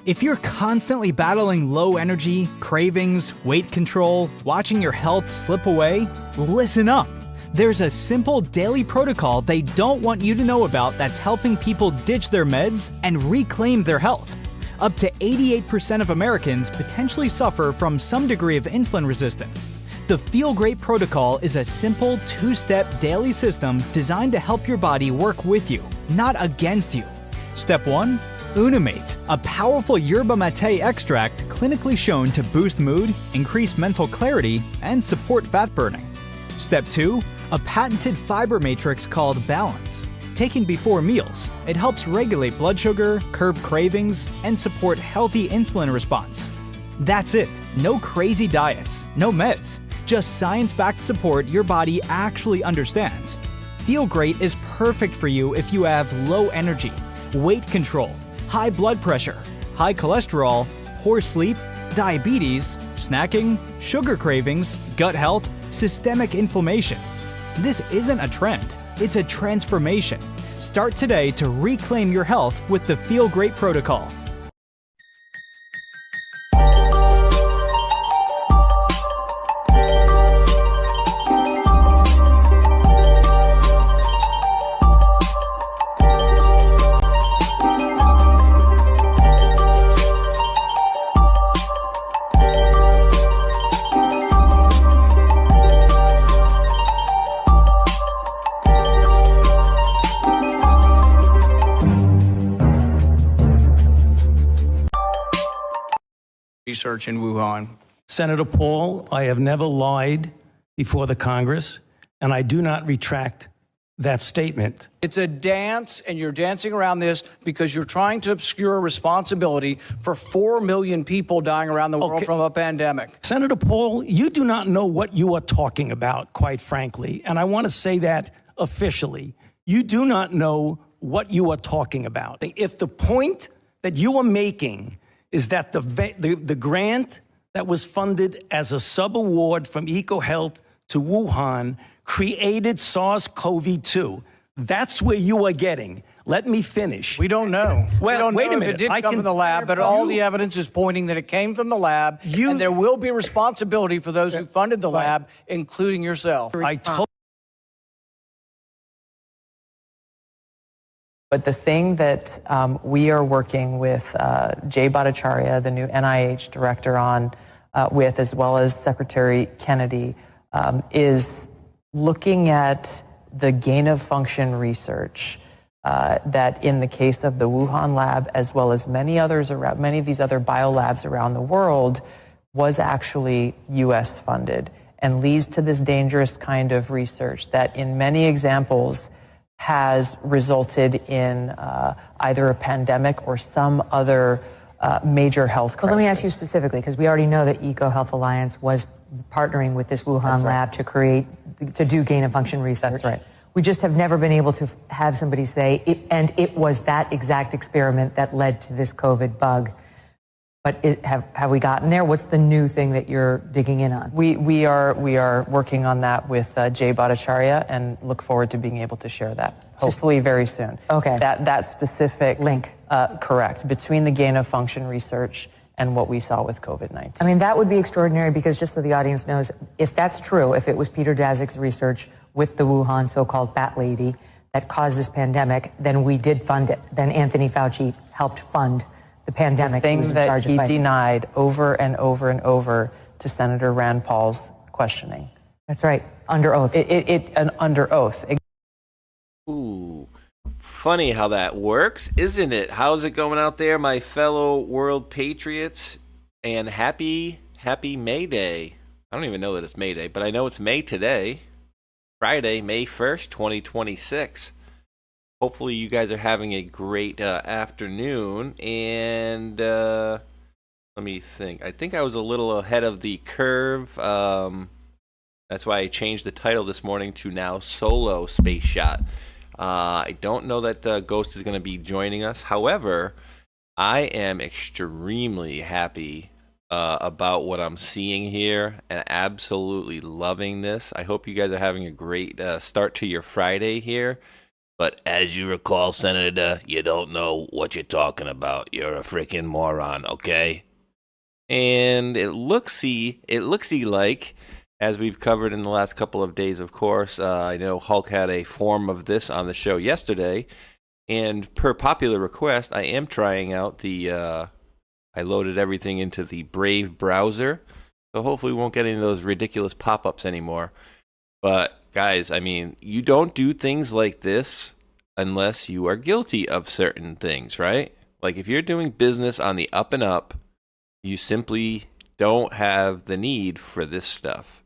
If you're constantly battling low energy, cravings, weight control, watching your health slip away, listen up. There's a simple daily protocol they don't want you to know about that's helping people ditch their meds and reclaim their health. Up to 88% of Americans potentially suffer from some degree of insulin resistance. The Feel Great protocol is a simple 2-step daily system designed to help your body work with you, not against you. Step 1. Unimate, a powerful yerba mate extract clinically shown to boost mood, increase mental clarity, and support fat burning. Step 2. A patented fiber matrix called Balance. Taken before meals, it helps regulate blood sugar, curb cravings, and support healthy insulin response. That's it. No crazy diets, no meds, just science-backed support your body actually understands. Feel Great is perfect for you if you have low energy, weight control, high blood pressure, high cholesterol, poor sleep, diabetes, snacking, sugar cravings, gut health, systemic inflammation. This isn't a trend, it's a transformation. Start today to reclaim your health with the Feel Great protocol. Research in Wuhan. Senator Paul, I have never lied before the Congress, and I do not retract that statement. It's a dance, and you're dancing around this because you're trying to obscure responsibility for 4 million people dying around the world from a pandemic. Senator Paul, you do not know what you are talking about, quite frankly, and I want to say that officially. You do not know what you are talking about. If the point that you are making is that the grant that was funded as a sub-award from EcoHealth to Wuhan created SARS-CoV-2. That's where you are getting. Let me finish. We don't know. Well, we don't wait know a minute. If it did come from the lab, but all the evidence is pointing that it came from the lab, and there will be responsibility for those who funded the lab, including yourself. I told. But the thing that we are working with Jay Bhattacharya, the new NIH director, on with, as well as Secretary Kennedy, is looking at the gain-of-function research that, in the case of the Wuhan lab, as well as many others around, many of these other biolabs around the world, was actually U.S. funded and leads to this dangerous kind of research that, in many examples, has resulted in either a pandemic or some other major health crisis. Well, let me ask you specifically, because we already know that EcoHealth Alliance was partnering with this Wuhan lab to do gain-of-function research. That's right. We just have never been able to have somebody say, it was that exact experiment that led to this COVID bug. But have we gotten there? What's the new thing that you're digging in on? We are working on that with Jay Bhattacharya and look forward to being able to share that, hopefully very soon. Okay. That specific link. Correct, between the gain-of-function research and what we saw with COVID-19. I mean, that would be extraordinary because, just so the audience knows, if that's true, if it was Peter Daszak's research with the Wuhan so-called bat lady that caused this pandemic, then we did fund it. Then Anthony Fauci helped fund the pandemic. The thing that he denied over and over and over to Senator Rand Paul's questioning. That's right, under oath. Under oath. Ooh, funny how that works, isn't it? How's it going out there, my fellow world patriots? And happy May Day. I don't even know that it's May Day, but I know it's May today. Friday, May 1st, 2026. Hopefully you guys are having a great afternoon, and let me think. I think I was a little ahead of the curve. That's why I changed the title this morning to now Solo Space Shot. I don't know that Ghost is going to be joining us. However, I am extremely happy about what I'm seeing here and absolutely loving this. I hope you guys are having a great start to your Friday here. But as you recall, Senator, you don't know what you're talking about. You're a freaking moron, okay? And it looksy like, as we've covered in the last couple of days, of course, I know Hulk had a form of this on the show yesterday, and per popular request, I am trying out I loaded everything into the Brave browser, so hopefully we won't get any of those ridiculous pop-ups anymore. But, guys, I mean, you don't do things like this unless you are guilty of certain things, right? Like, if you're doing business on the up and up, you simply don't have the need for this stuff.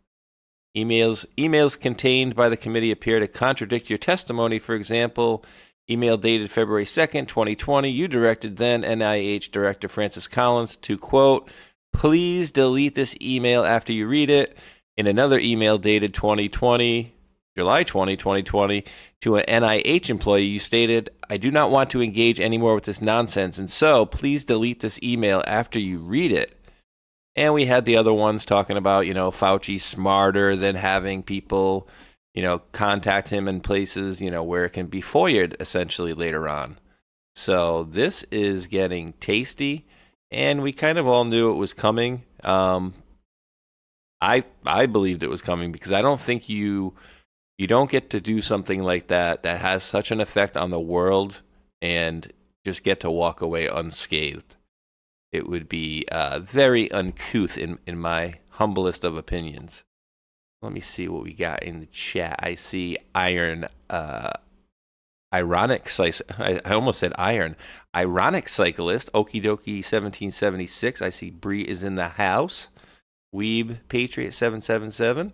Emails contained by the committee appear to contradict your testimony. For example, email dated February 2nd, 2020, you directed then NIH Director Francis Collins to, quote, please delete this email after you read it. In another email dated July 20, 2020, to an NIH employee, you stated, I do not want to engage anymore with this nonsense, and so please delete this email after you read it. And we had the other ones talking about, Fauci smarter than having people, contact him in places, where it can be FOIA'd essentially later on. So this is getting tasty, and we kind of all knew it was coming. I believed it was coming because I don't think you don't get to do something like that has such an effect on the world and just get to walk away unscathed. It would be very uncouth in my humblest of opinions. Let me see what we got in the chat. I see ironic cyclist. I almost said iron. Ironic cyclist. Okie dokie 1776. I see Bree is in the house. Weeb Patriot 777.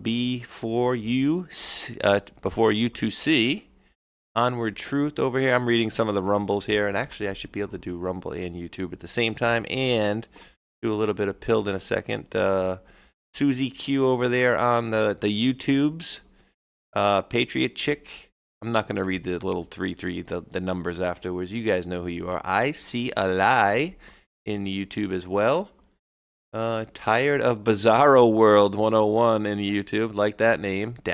Before you to see. Onward Truth over here. I'm reading some of the Rumbles here, and actually I should be able to do Rumble and YouTube at the same time and do a little bit of Pilled in a second. Susie Q over there on the YouTubes. Patriot Chick. I'm not going to read the little 3 the numbers afterwards. You guys know who you are. I See a Lie in YouTube as well. Tired of Bizarro World 101 in YouTube. Like that name. D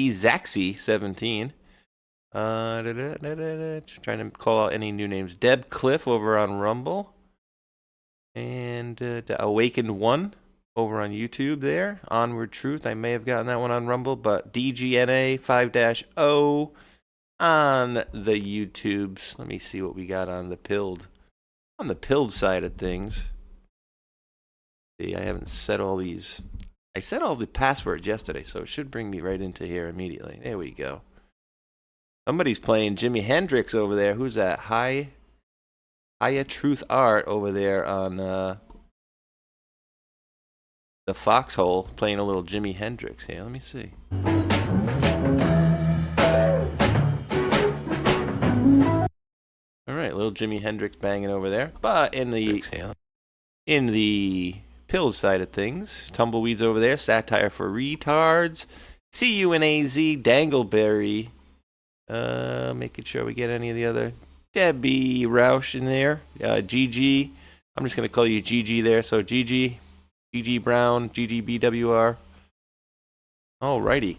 Zaxy 17. Trying to call out any new names. Deb Cliff over on Rumble. And Awakened 1 over on YouTube there. Onward Truth. I may have gotten that one on Rumble, but DGNA 5-0 on the YouTubes. Let me see what we got on the Pilled. On the Pilled side of things. See, I haven't set all these. I set all the passwords yesterday, so it should bring me right into here immediately. There we go. Somebody's playing Jimi Hendrix over there. Who's that? Hiya Truth Art over there on the Foxhole, playing a little Jimi Hendrix here. Let me see. All right, little Jimi Hendrix banging over there. But in the Pills side of things, Tumbleweeds over there, Satire for Retards, CUNAZ, Dangleberry, making sure we get any of the other, Debbie Roush in there, GG, I'm just going to call you GG there, so GG Brown, GGBWR. Alrighty.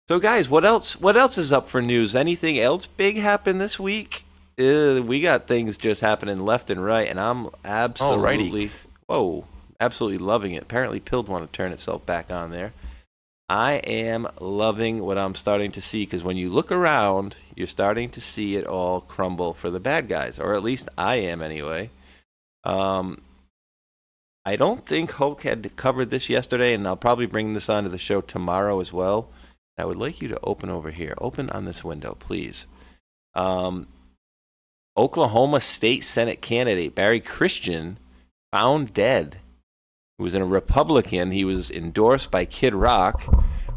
So guys, what else is up for news? Anything else big happen this week? We got things just happening left and right, and I'm absolutely loving it. Apparently Pilled want to turn itself back on there. I am loving what I'm starting to see, because when you look around, you're starting to see it all crumble for the bad guys, or at least I am anyway. I don't think Hulk had covered this yesterday, and I'll probably bring this onto the show tomorrow as well. I would like you to open over here. Open on this window, please. Oklahoma State Senate candidate Barry Christian found dead. He was a Republican. He was endorsed by Kid Rock.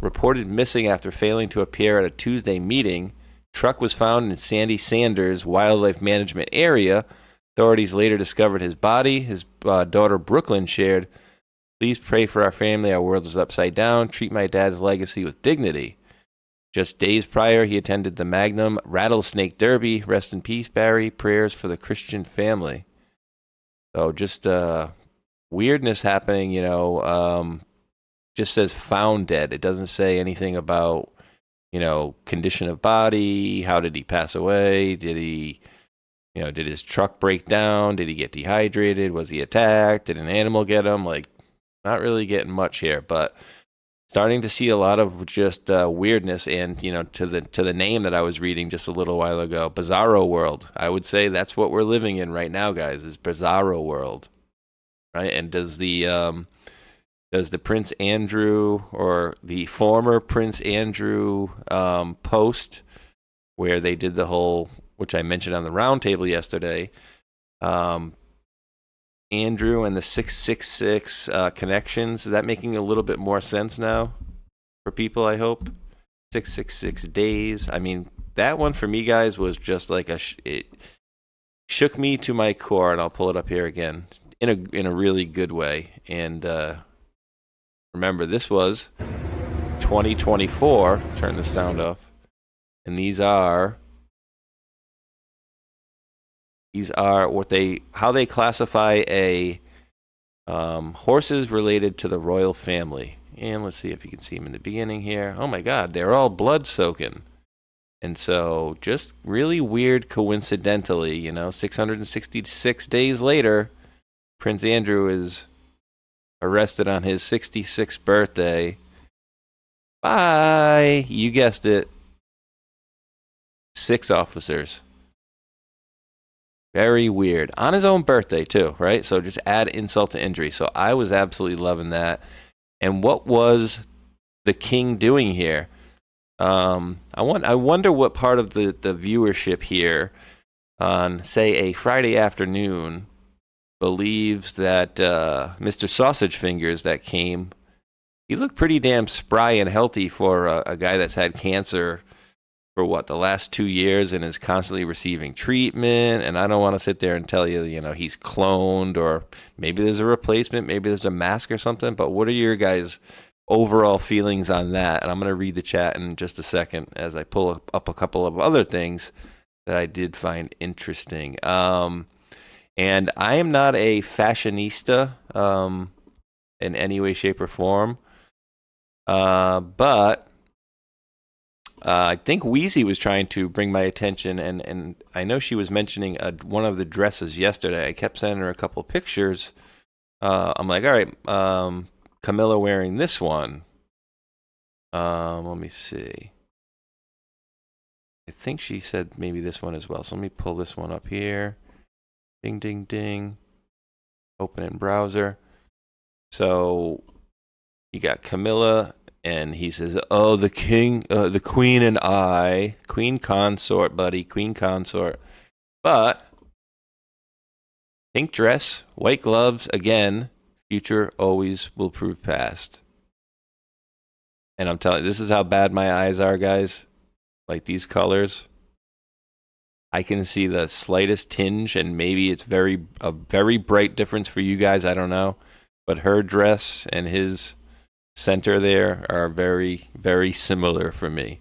Reported missing after failing to appear at a Tuesday meeting. Truck was found in Sandy Sanders Wildlife Management Area. Authorities later discovered his body. His daughter Brooklyn shared, "Please pray for our family. Our world is upside down. Treat my dad's legacy with dignity." Just days prior, he attended the Magnum Rattlesnake Derby. Rest in peace, Barry. Prayers for the Christian family. So just weirdness happening, just says found dead. It doesn't say anything about, condition of body. How did he pass away? Did he, did his truck break down? Did he get dehydrated? Was he attacked? Did an animal get him? Like, not really getting much here, but starting to see a lot of just weirdness. And, to the name that I was reading just a little while ago, Bizarro World. I would say that's what we're living in right now, guys, is Bizarro World. Right? And does the Prince Andrew, or the former Prince Andrew, post where they did the whole, which I mentioned on the roundtable yesterday, Andrew and the 666 connections, is that making a little bit more sense now for people, I hope? 666 days. I mean, that one for me, guys, was just like it shook me to my core, and I'll pull it up here again in a really good way. And remember, this was 2024. Turn the sound off. And these are how they classify a horses related to the royal family. And let's see if you can see them in the beginning here. Oh my God, they're all blood soaking. And so, just really weird, coincidentally, 666 days later, Prince Andrew is arrested on his 66th birthday by, you guessed it, 6 officers. Very weird. On his own birthday, too, right? So just add insult to injury. So I was absolutely loving that. And what was the king doing here? I wonder what part of the viewership here on, say, a Friday afternoon believes that Mr. Sausage Fingers that came, he looked pretty damn spry and healthy for a guy that's had cancer for the last 2 years and is constantly receiving treatment. And I don't want to sit there and tell you, he's cloned, or maybe there's a replacement, maybe there's a mask or something. But what are your guys' overall feelings on that? And I'm going to read the chat in just a second as I pull up a couple of other things that I did find interesting. And I am not a fashionista in any way, shape, or form. But I think Wheezy was trying to bring my attention, and I know she was mentioning one of the dresses yesterday. I kept sending her a couple pictures. I'm like, all right, Camilla wearing this one. Let me see. I think she said maybe this one as well. So let me pull this one up here. Ding, ding, ding. Open in browser. So you got Camilla. And he says, oh, the king, the queen and I. Queen consort, buddy. Queen consort. But, pink dress, white gloves. Again, future always will prove past. And I'm telling you, this is how bad my eyes are, guys. Like these colors. I can see the slightest tinge, and maybe it's a very bright difference for you guys. I don't know. But her dress and his center there are very, very similar for me.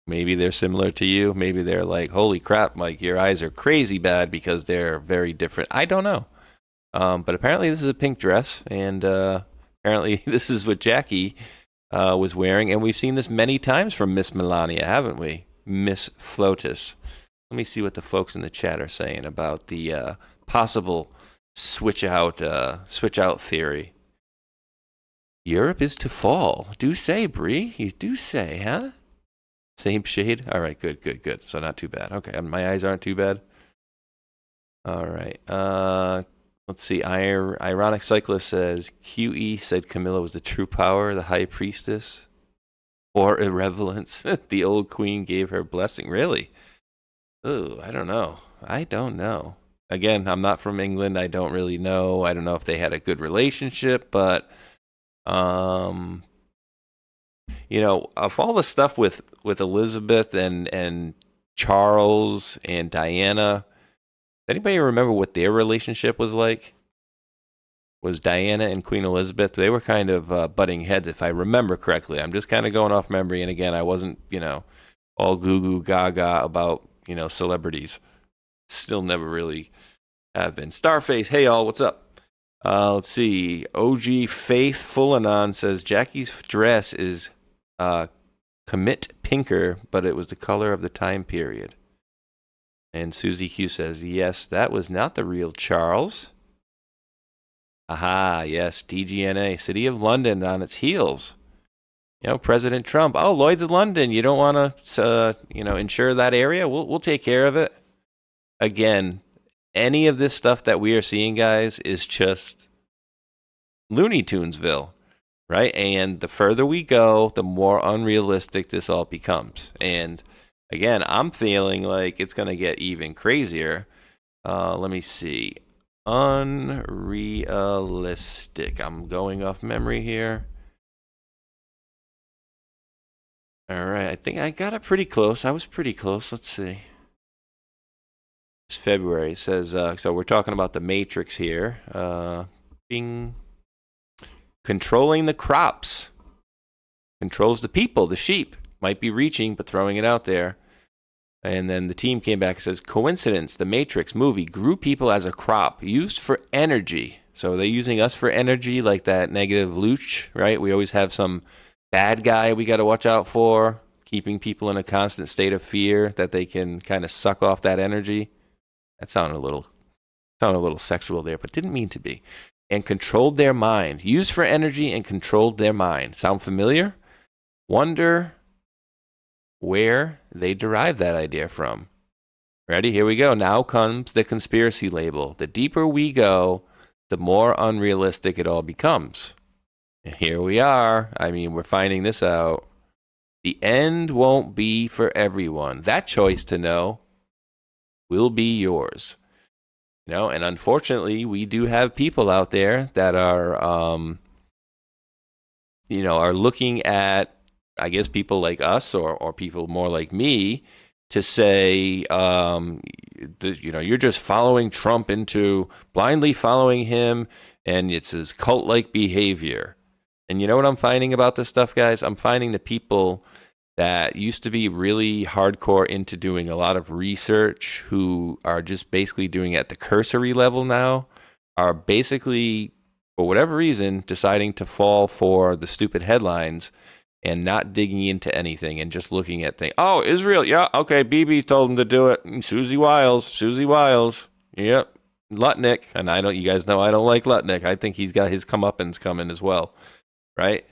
Maybe they're similar to you. Maybe they're like, holy crap, Mike, your eyes are crazy bad because they're very different. I don't know. But apparently this is a pink dress, and apparently this is what Jackie was wearing. And we've seen this many times from Miss Melania, haven't we? Miss Flotus. Let me see what the folks in the chat are saying about the possible switch out theory. Europe is to fall. Do say, Bree. You do say, huh? Same shade? All right, good. So not too bad. Okay, my eyes aren't too bad. All right. Let's see. Ironic Cyclist says, QE said Camilla was the true power, the high priestess. Or irrelevance. The old queen gave her blessing. Really? Oh, I don't know. Again, I'm not from England. I don't really know. I don't know if they had a good relationship, but of all the stuff with Elizabeth and Charles and Diana, anybody remember what their relationship was like? Was Diana and Queen Elizabeth, they were kind of butting heads, if I remember correctly. I'm just kind of going off memory, and again, I wasn't, all goo gaga about, celebrities. Still never really have been. Starface, hey y'all, what's up? Let's see. OG Faith Fullanon says Jackie's dress is commit pinker, but it was the color of the time period. And Susie Q says, yes, that was not the real Charles. Aha, yes, DGNA, City of London on its heels. President Trump, oh, Lloyd's of London, you don't want to, insure that area? We'll take care of it. Again, any of this stuff that we are seeing, guys, is just Looney Tunesville, right? And the further we go, the more unrealistic this all becomes. And again, I'm feeling like it's going to get even crazier. Let me see. Unrealistic. I'm going off memory here. All right, I think I got it pretty close. I was pretty close. Let's see. It's February. It says, so we're talking about the Matrix here. Being controlling the crops. Controls the people, the sheep. Might be reaching, but throwing it out there. And then the team came back and says, coincidence, the Matrix movie grew people as a crop used for energy. So they're using us for energy like that negative Luch, right? We always have some bad guy we got to watch out for, keeping people in a constant state of fear that they can kind of suck off that energy. That sounded a little sexual there, but didn't mean to be. And controlled their mind. Used for energy and controlled their mind. Sound familiar? Wonder where they derive that idea from. Ready? Here we go. Now comes the conspiracy label. The deeper we go, the more unrealistic it all becomes. And here we are. I mean, we're finding this out. The end won't be for everyone. That choice to know will be yours. And unfortunately, we do have people out there that are, are looking at, I guess, people like us or people more like me to say, you're just following Trump into blindly following him, and it's his cult-like behavior. And you know what I'm finding about this stuff, guys? I'm finding the people that used to be really hardcore into doing a lot of research, who are just basically doing it at the cursory level now, are basically, for whatever reason, deciding to fall for the stupid headlines and not digging into anything and just looking at things. Oh, Israel, yeah, okay, Bibi told him to do it. Susie Wiles, yep, Lutnick, and you guys know I don't like Lutnick. I think he's got his comeuppance coming as well, right?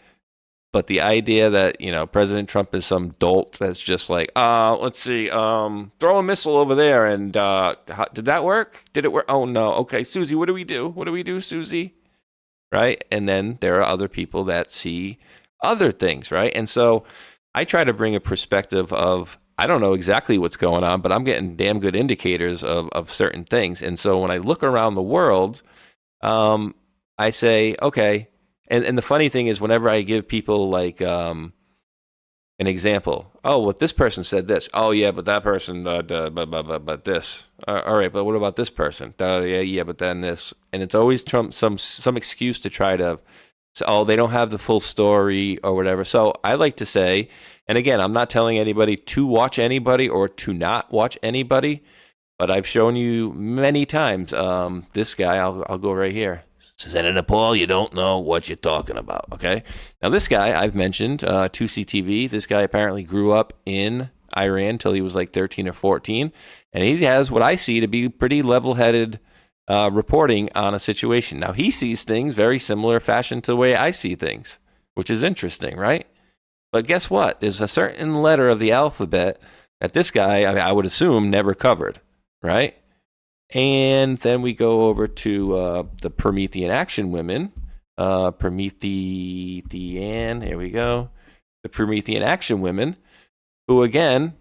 But the idea that, President Trump is some dolt that's just like, let's see, throw a missile over there, and did that work? Did it work? Oh, no. Okay, Susie, what do we do? What do we do, Susie? Right? And then there are other people that see other things, right? And so I try to bring a perspective of, I don't know exactly what's going on, but I'm getting damn good indicators of certain things. And so when I look around the world, I say, okay. And the funny thing is, whenever I give people like an example, oh, well, this person said this. Oh, yeah, but that person, but this. All right, but what about this person? Yeah, but then this. And it's always Trump some excuse to try to, they don't have the full story or whatever. So I like to say, and again, I'm not telling anybody to watch anybody or to not watch anybody, but I've shown you many times this guy. I'll go right here. Senator Paul, you don't know what you're talking about, okay? Now, this guy I've mentioned, 2CTV, this guy apparently grew up in Iran till he was like 13 or 14, and he has what I see to be pretty level-headed reporting on a situation. Now, he sees things very similar fashion to the way I see things, which is interesting, right? But guess what? There's a certain letter of the alphabet that this guy, I would assume, never covered, right? And then we go over to the Promethean Action Women. Promethean, here we go. The Promethean Action Women, who again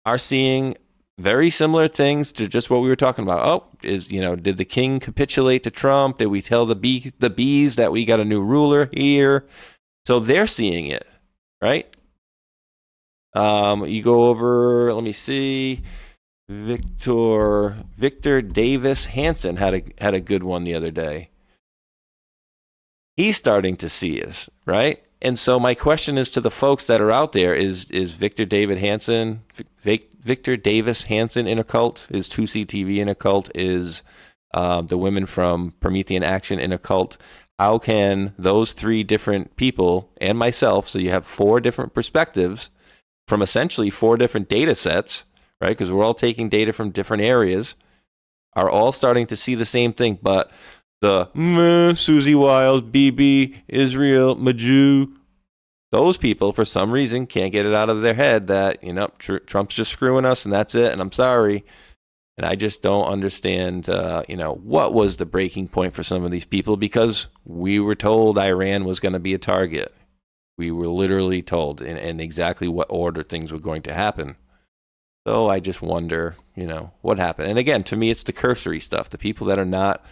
are seeing very similar things to just what we were talking about. Oh, did the king capitulate to Trump? Did we tell the bees that we got a new ruler here? So they're seeing it, right? You go over, let me see. Victor Davis Hansen had a good one the other day. He's starting to see us, right? And so my question is to the folks that are out there: is Victor Davis Hansen in a cult? Is 2CTV in a cult? Is the women from Promethean Action in a cult? How can those three different people and myself, so you have four different perspectives, from essentially 4 different data sets, right? Because we're all taking data from different areas, are all starting to see the same thing. But the Susie Wiles, BB, Israel, Maju, those people, for some reason, can't get it out of their head that, Trump's just screwing us and that's it, and I'm sorry. And I just don't understand, what was the breaking point for some of these people, because we were told Iran was going to be a target. We were literally told in exactly what order things were going to happen. So I just wonder, what happened. And again, to me, it's the cursory stuff. The people that are not,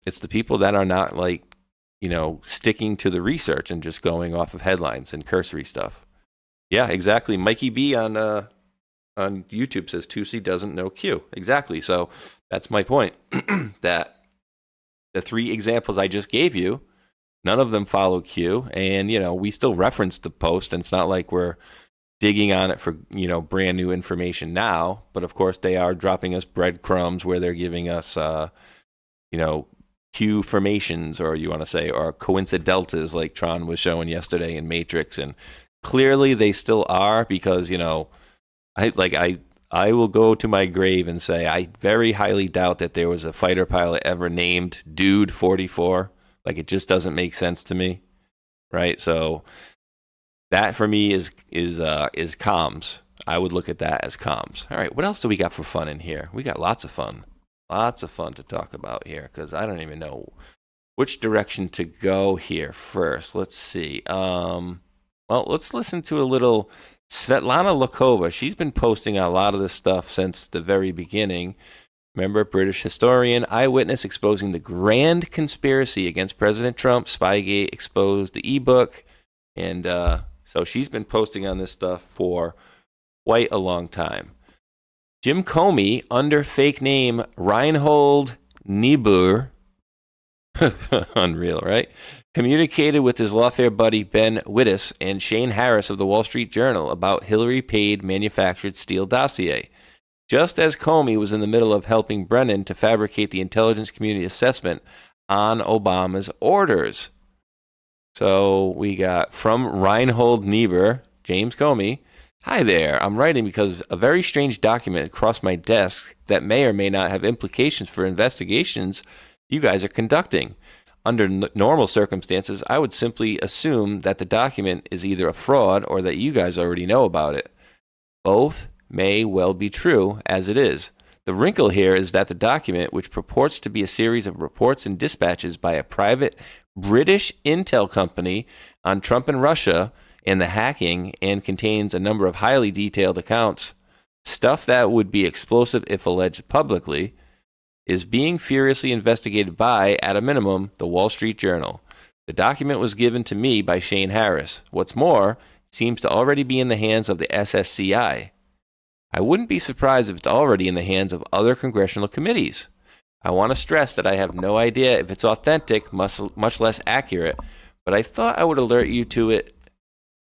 it's the people that are not sticking to the research and just going off of headlines and cursory stuff. Yeah, exactly. Mikey B on YouTube says Tusi doesn't know Q. Exactly. So that's my point. That the 3 examples I just gave you, none of them follow Q. And, we still reference the post, and it's not like we're digging on it for, brand new information now. But of course, they are dropping us breadcrumbs where they're giving us, Q formations, or you want to say, or coincidentas, like Tron was showing yesterday in Matrix. And clearly they still are, because, I will go to my grave and say I very highly doubt that there was a fighter pilot ever named Dude 44. Like, it just doesn't make sense to me, right? So that for me is comms. I would look at that as comms. All right, what else do we got for fun in here? We got lots of fun to talk about here, because I don't even know which direction to go here first. Let's see. Well, let's listen to a little Svetlana Lokova. She's been posting a lot of this stuff since the very beginning. Remember, British historian, eyewitness exposing the grand conspiracy against President Trump. Spygate exposed the ebook. And so she's been posting on this stuff for quite a long time. Jim Comey, under fake name Reinhold Niebuhr, unreal, right? Communicated with his lawfare buddy Ben Wittes and Shane Harris of the Wall Street Journal about Hillary-paid manufactured Steele dossier, just as Comey was in the middle of helping Brennan to fabricate the intelligence community assessment on Obama's orders. So we got from Reinhold Niebuhr, James Comey. Hi there, I'm writing because a very strange document crossed my desk that may or may not have implications for investigations you guys are conducting. Under normal circumstances, I would simply assume that the document is either a fraud or that you guys already know about it. Both may well be true, as it is. The wrinkle here is that the document, which purports to be a series of reports and dispatches by a private British intel company on Trump and Russia and the hacking, and contains a number of highly detailed accounts, stuff that would be explosive if alleged publicly, is being furiously investigated by, at a minimum, the Wall Street Journal. The document was given to me by Shane Harris. What's more, it seems to already be in the hands of the SSCI. I wouldn't be surprised if it's already in the hands of other congressional committees. I want to stress that I have no idea if it's authentic, much less accurate, but I thought I would alert you to it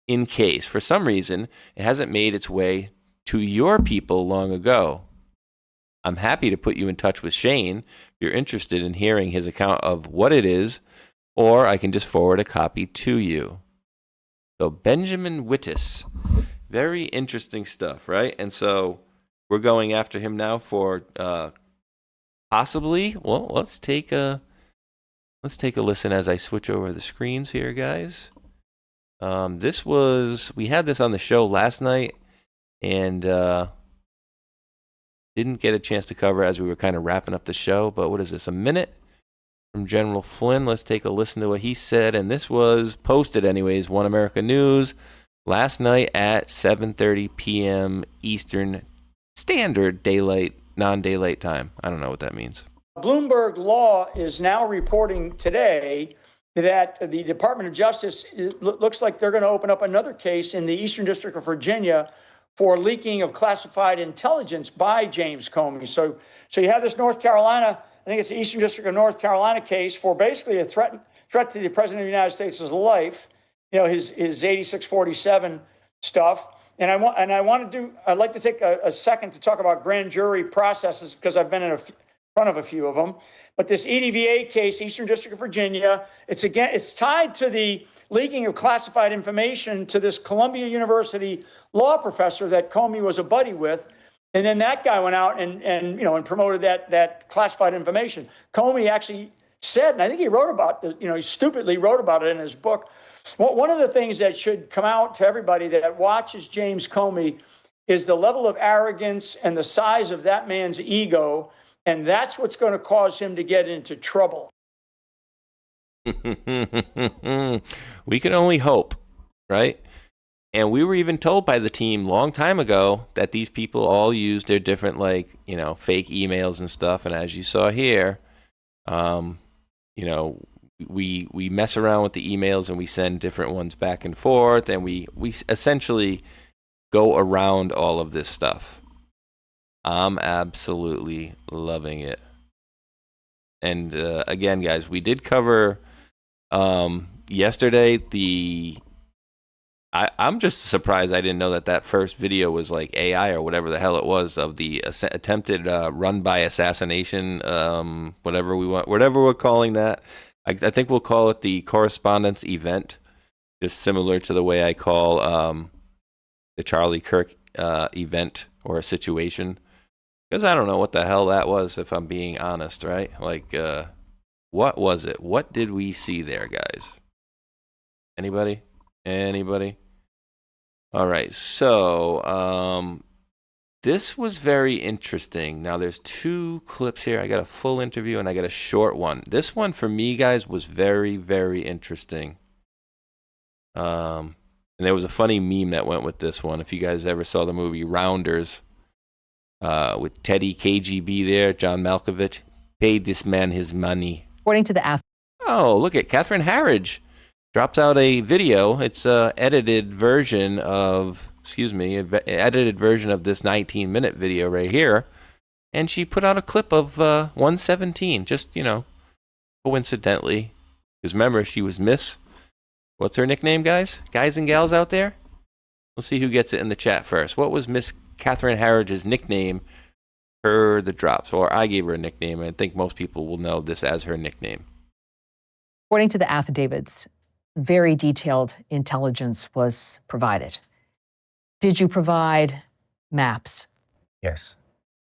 in case, for some reason, it hasn't made its way to your people long ago. I'm happy to put you in touch with Shane if you're interested in hearing his account of what it is, or I can just forward a copy to you. So Benjamin Wittes, very interesting stuff, right? And so we're going after him now for possibly. Well, let's take a listen as I switch over the screens here, guys. We had this on the show last night, and didn't get a chance to cover as we were kind of wrapping up the show. But what is this, a minute from General Flynn? Let's take a listen to what he said. And this was posted anyways, One America News, last night at 7:30 p.m. Eastern Standard Daylight, non-daylight time. I don't know what that means. Bloomberg Law is now reporting today that the Department of Justice looks like they're going to open up another case in the Eastern District of Virginia for leaking of classified intelligence by James Comey. So you have this North Carolina, I think it's the Eastern District of North Carolina case for basically a threat to the President of the United States' life, his 8647 stuff. And I'd like to take a second to talk about grand jury processes, because I've been in front of a few of them. But this EDVA case, Eastern District of Virginia, it's tied to the leaking of classified information to this Columbia University law professor that Comey was a buddy with. And then that guy went out and promoted that classified information. Comey actually said, and I think he wrote about this, he stupidly wrote about it in his book. One of the things that should come out to everybody that watches James Comey is the level of arrogance and the size of that man's ego. And that's what's going to cause him to get into trouble. We can only hope, right? And we were even told by the team long time ago that these people all use their different, fake emails and stuff. And as you saw here, we mess around with the emails and we send different ones back and forth. And we essentially go around all of this stuff. I'm absolutely loving it. And again, guys, we did cover yesterday I'm just surprised I didn't know that first video was like AI or whatever the hell it was of the attempted run by assassination, whatever we're calling that. I think we'll call it the correspondence event, just similar to the way I call the Charlie Kirk event or a situation. Because I don't know what the hell that was, if I'm being honest, right? Like, what was it? What did we see there, guys? Anybody? All right, so this was very interesting. Now, there's two clips here. I got a full interview and I got a short one. This one, for me, guys, was very, very interesting. And there was a funny meme that went with this one. If you guys ever saw the movie Rounders, with Teddy KGB there, John Malkovich, paid this man his money. According to the Oh, look at Catherine Harridge. Drops out a video. It's an edited version of this 19-minute video right here. And she put out a clip of 117, just, coincidentally. Because remember, she was Miss, what's her nickname, guys? Guys and gals out there? Let's see who gets it in the chat first. What was Miss Catherine Harridge's nickname per the drops? Or I gave her a nickname, and I think most people will know this as her nickname. According to the affidavits, very detailed intelligence was provided. Did you provide maps? Yes.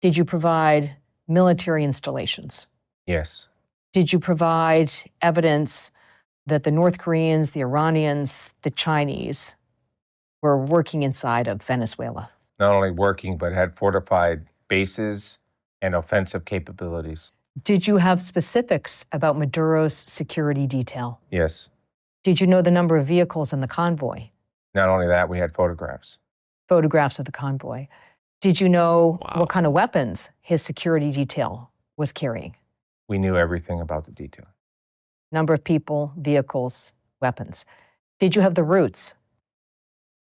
Did you provide military installations? Yes. Did you provide evidence that the North Koreans, the Iranians, the Chinese were working inside of Venezuela? Not only working, but had fortified bases and offensive capabilities. Did you have specifics about Maduro's security detail? Yes. Did you know the number of vehicles in the convoy? Not only that, we had photographs. Photographs of the convoy. Did you know what kind of weapons his security detail was carrying? We knew everything about the detail. Number of people, vehicles, weapons. Did you have the routes?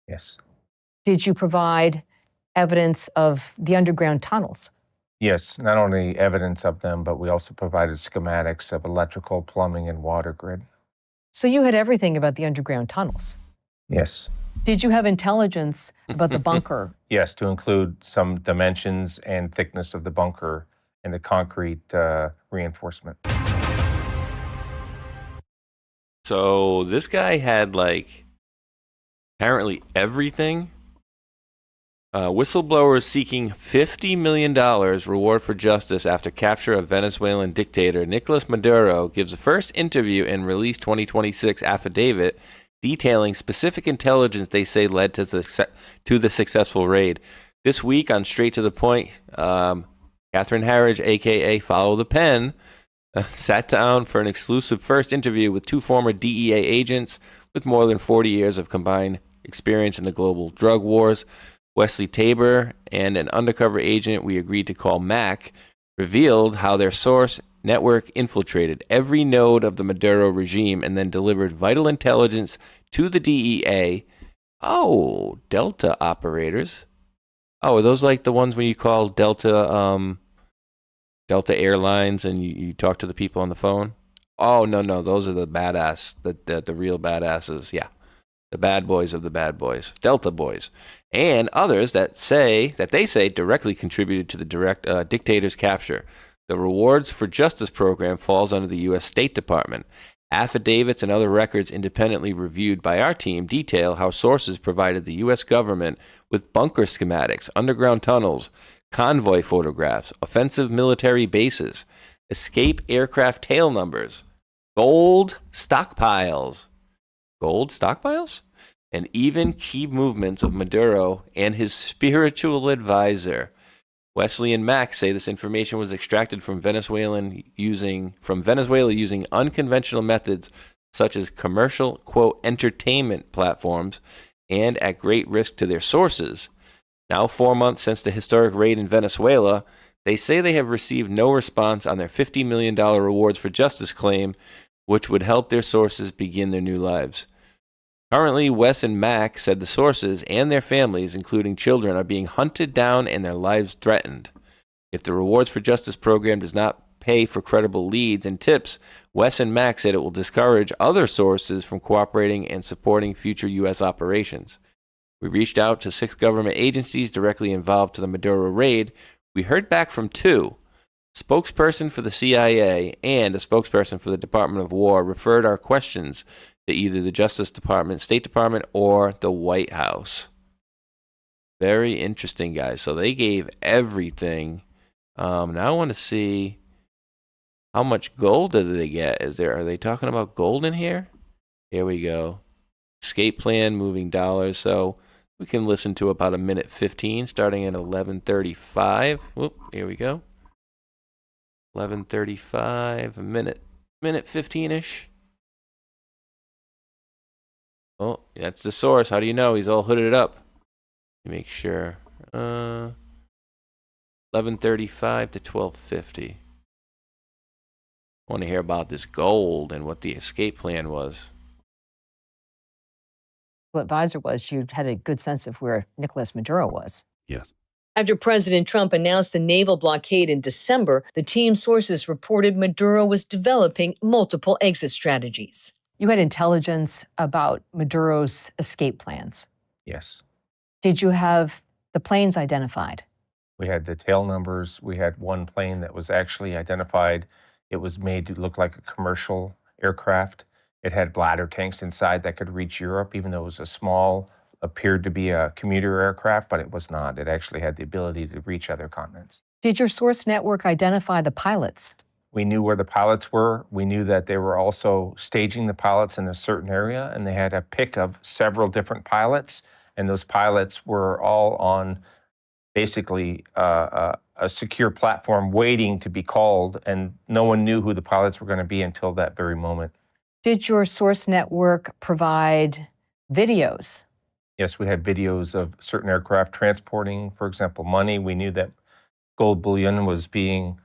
Yes. Did you provide evidence of the underground tunnels? Yes, not only evidence of them, but we also provided schematics of electrical, plumbing, and water grid. So you had everything about the underground tunnels? Yes. Did you have intelligence about the bunker? Yes, to include some dimensions and thickness of the bunker and the concrete reinforcement. So this guy had apparently everything. Whistleblowers seeking $50 million reward for justice after capture of Venezuelan dictator Nicolas Maduro gives the first interview in Release 2026 affidavit detailing specific intelligence they say led to the successful raid. This week on Straight to the Point, Catherine Harridge, a.k.a. Follow the Pen, sat down for an exclusive first interview with two former DEA agents with more than 40 years of combined experience in the global drug wars. Wesley Tabor and an undercover agent we agreed to call Mac revealed how their source network infiltrated every node of the Maduro regime and then delivered vital intelligence to the DEA. Oh, Delta operators. Oh, are those like the ones when you call Delta Airlines and you talk to the people on the phone? Oh, no, those are the badass, the real badasses. Yeah, the bad boys of the bad boys, Delta boys. And others that they say directly contributed to the dictator's capture. The Rewards for Justice program falls under the U.S. State Department. Affidavits and other records independently reviewed by our team detail how sources provided the U.S. government with bunker schematics, underground tunnels, convoy photographs, offensive military bases, escape aircraft tail numbers, gold stockpiles, and even key movements of Maduro and his spiritual advisor. Wesley and Mack say this information was extracted from Venezuela using unconventional methods such as commercial, quote, entertainment platforms and at great risk to their sources. Now 4 months since the historic raid in Venezuela, they say they have received no response on their $50 million rewards for justice claim, which would help their sources begin their new lives. Currently, Wes and Mack said the sources and their families, including children, are being hunted down and their lives threatened. If the Rewards for Justice program does not pay for credible leads and tips, Wes and Mack said it will discourage other sources from cooperating and supporting future U.S. operations. We reached out to 6 government agencies directly involved to the Maduro raid. We heard back from 2. Spokesperson for the CIA and a spokesperson for the Department of War referred our questions to either the Justice Department, State Department, or the White House. Very interesting, guys. So they gave everything. Now I want to see how much gold did they get. Are they talking about gold in here? Here we go. Escape plan, moving dollars. So we can listen to about 1:15, starting at 11:35. Whoop, here we go. 11:35, minute 15-ish. Oh, that's the source. How do you know? He's all hooded up. Let me make sure. 11:35 to 12:50. I want to hear about this gold and what the escape plan was. Advisor was, you had a good sense of where Nicolas Maduro was. Yes. After President Trump announced the naval blockade in December, the team's sources reported Maduro was developing multiple exit strategies. You had intelligence about Maduro's escape plans. Yes. Did you have the planes identified? We had the tail numbers. We had one plane that was actually identified. It was made to look like a commercial aircraft. It had bladder tanks inside that could reach Europe, even though it was a small, appeared to be a commuter aircraft, but it was not. It actually had the ability to reach other continents. Did your source network identify the pilots? We knew where the pilots were. We knew that they were also staging the pilots in a certain area, and they had a pick of several different pilots, and those pilots were all on basically a secure platform waiting to be called, and no one knew who the pilots were going to be until that very moment. Did your source network provide videos? Yes, we had videos of certain aircraft transporting, for example, money. We knew that gold bullion was being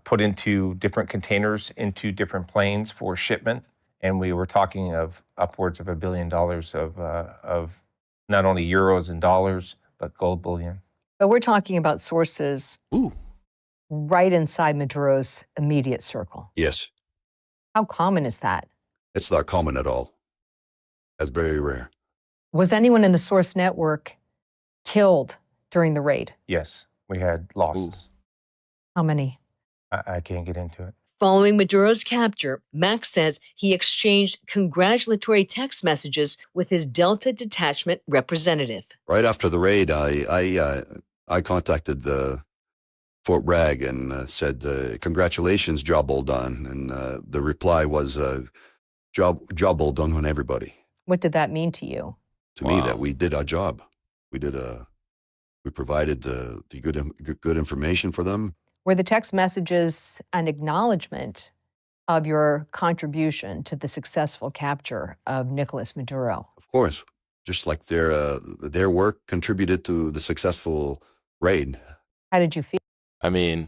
put into different containers into different planes for shipment, and we were talking of upwards of $1 billion of not only euros and dollars, but gold bullion. But we're talking about sources right inside Maduro's immediate circle. Yes. How common is that? It's not common at all. That's very rare. Was anyone in the source network killed during the raid? Yes, we had losses. How many? I can't get into it. Following Maduro's capture, Max says he exchanged congratulatory text messages with his Delta Detachment representative. Right after the raid, I contacted Fort Bragg and said, congratulations, job well done. And the reply was, job well done on everybody. What did that mean to you? To me, that we did our job. We provided the good information for them. Were the text messages an acknowledgement of your contribution to the successful capture of Nicolas Maduro? Of course, just like their work contributed to the successful raid. How did you feel? I mean,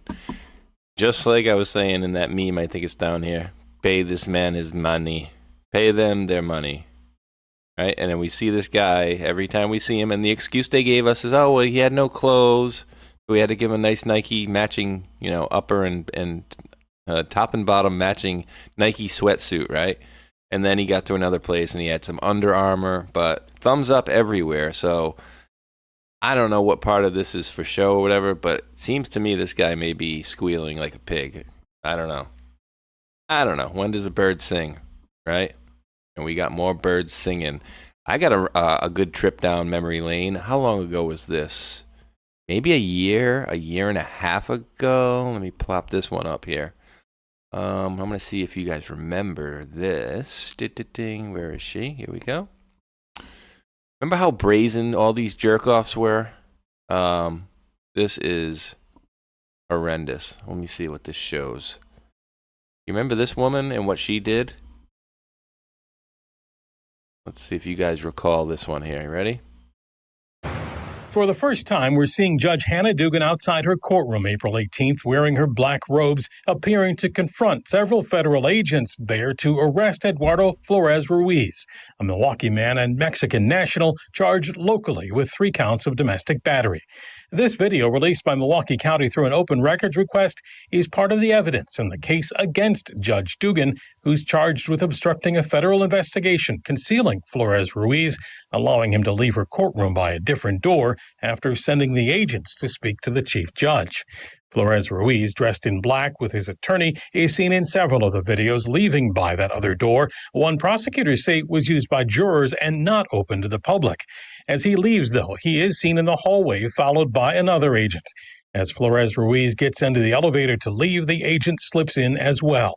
just like I was saying in that meme, I think it's down here, pay this man his money. Pay them their money. Right? And then we see this guy every time we see him, and the excuse they gave us is, oh, well, he had no clothes. We had to give him a nice Nike matching, upper and top and bottom matching Nike sweatsuit, right? And then he got to another place and he had some Under Armour, but thumbs up everywhere. So I don't know what part of this is for show or whatever, but it seems to me this guy may be squealing like a pig. I don't know. When does a bird sing, right? And we got more birds singing. I got a good trip down memory lane. How long ago was this? Maybe a year and a half ago. Let me plop this one up here. I'm going to see if you guys remember this. Where is she? Here we go. Remember how brazen all these jerk-offs were? This is horrendous. Let me see what this shows. You remember this woman and what she did? Let's see if you guys recall this one here. You ready? For the first time, we're seeing Judge Hannah Dugan outside her courtroom April 18th wearing her black robes, appearing to confront several federal agents there to arrest Eduardo Flores Ruiz, a Milwaukee man and Mexican national charged locally with 3 counts of domestic battery. This video, released by Milwaukee County through an open records request, is part of the evidence in the case against Judge Dugan, who's charged with obstructing a federal investigation, concealing Flores Ruiz, allowing him to leave her courtroom by a different door after sending the agents to speak to the chief judge. Flores Ruiz, dressed in black with his attorney, is seen in several of the videos leaving by that other door. One prosecutors say was used by jurors and not open to the public. As he leaves, though, he is seen in the hallway, followed by another agent. As Flores Ruiz gets into the elevator to leave, the agent slips in as well.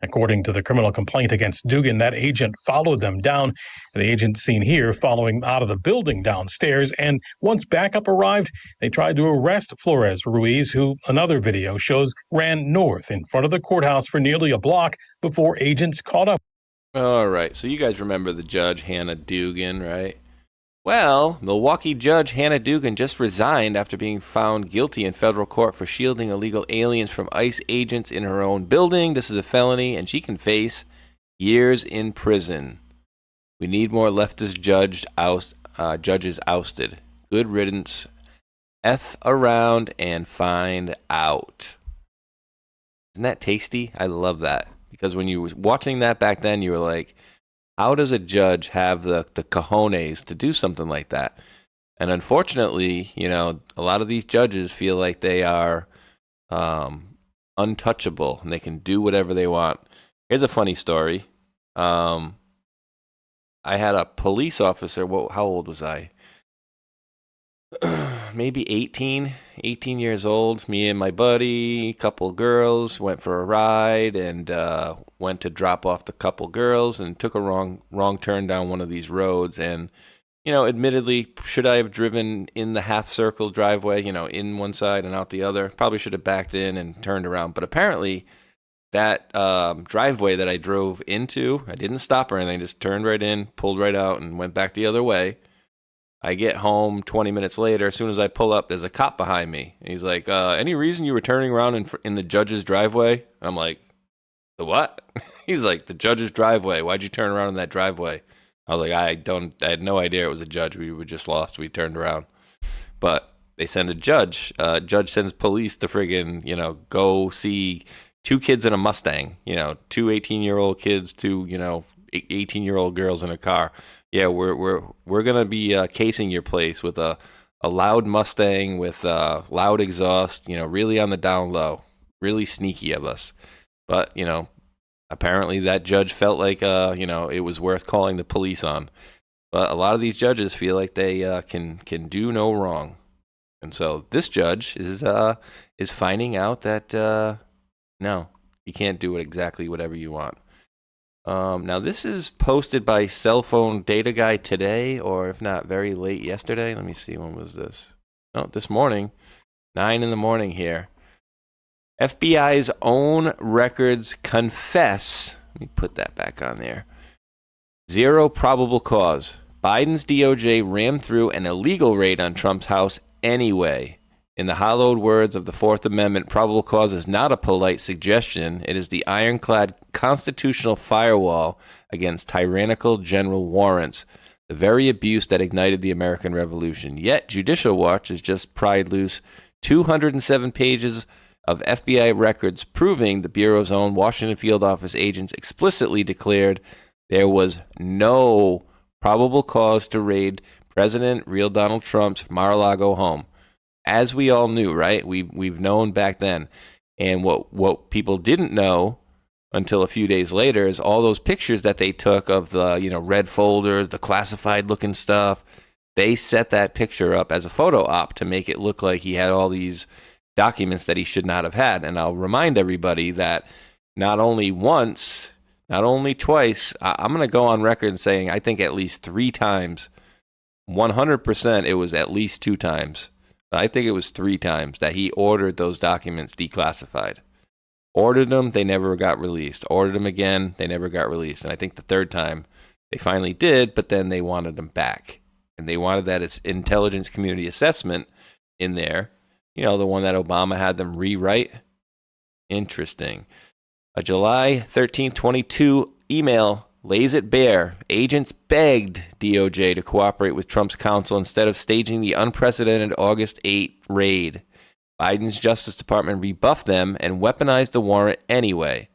According to the criminal complaint against Dugan, that agent followed them down. The agent seen here following out of the building downstairs, and once backup arrived, they tried to arrest Flores Ruiz, who another video shows ran north in front of the courthouse for nearly a block before agents caught up. All right, so you guys remember the Judge Hannah Dugan, right? Well, Milwaukee Judge Hannah Dugan just resigned after being found guilty in federal court for shielding illegal aliens from ICE agents in her own building. This is a felony, and she can face years in prison. We need more leftist judges ousted. Good riddance. F around and find out. Isn't that tasty? I love that. Because when you were watching that back then, you were like, how does a judge have the cojones to do something like that? And unfortunately, you know, a lot of these judges feel like they are untouchable and they can do whatever they want. Here's a funny story. I had a police officer. How old was I? Maybe 18 years old. Me and my buddy, a couple girls, went for a ride and went to drop off the couple girls and took a wrong turn down one of these roads. And, you know, admittedly, should I have driven in the half circle driveway, you know, in one side and out the other? Probably should have backed in and turned around. But apparently that driveway that I drove into, I didn't stop or anything, just turned right in, pulled right out and went back the other way. I get home 20 minutes later. As soon as I pull up, there's a cop behind me. And he's like, any reason you were turning around in the judge's driveway? I'm like, the what? He's like, the judge's driveway. Why'd you turn around in that driveway? I was like, I had no idea it was a judge. We were just lost. We turned around. But they send a judge. Judge sends police to friggin', you know, go see 2 kids in a Mustang. You know, 2 18-year-old kids, 2, you know, 18-year-old girls in a car. Yeah, we're gonna be casing your place with a loud Mustang with loud exhaust. You know, really on the down low, really sneaky of us. But you know, apparently that judge felt like you know, it was worth calling the police on. But a lot of these judges feel like they can do no wrong, and so this judge is finding out that no, you can't do it exactly whatever you want. Now this is posted by Cell Phone Data Guy today, or if not, very late yesterday. Let me see, when was this? Oh, this morning, 9 in the morning here. FBI's own records confess. Let me put that back on there. 0 probable cause. Biden's DOJ rammed through an illegal raid on Trump's house anyway. In the hallowed words of the Fourth Amendment, probable cause is not a polite suggestion. It is the ironclad constitutional firewall against tyrannical general warrants, the very abuse that ignited the American Revolution. Yet, Judicial Watch has just pried loose 207 pages of FBI records proving the Bureau's own Washington field office agents explicitly declared there was no probable cause to raid President, real Donald Trump's Mar-a-Lago home. As we all knew, right? We've known back then. And what people didn't know until a few days later is all those pictures that they took of the, red folders, the classified looking stuff. They set that picture up as a photo op to make it look like he had all these documents that he should not have had. And I'll remind everybody that not only once, not only twice, I'm going to go on record saying I think at least 3 times, 100% it was at least 2 times. I think it was 3 times that he ordered those documents declassified. Ordered them, they never got released. Ordered them again, they never got released. And I think the 3rd time they finally did, but then they wanted them back. And they wanted that intelligence community assessment in there. The one that Obama had them rewrite. Interesting. A July 13th, 22 email lays it bare. Agents begged DOJ to cooperate with Trump's counsel instead of staging the unprecedented August 8 raid. Biden's Justice Department rebuffed them and weaponized the warrant anyway.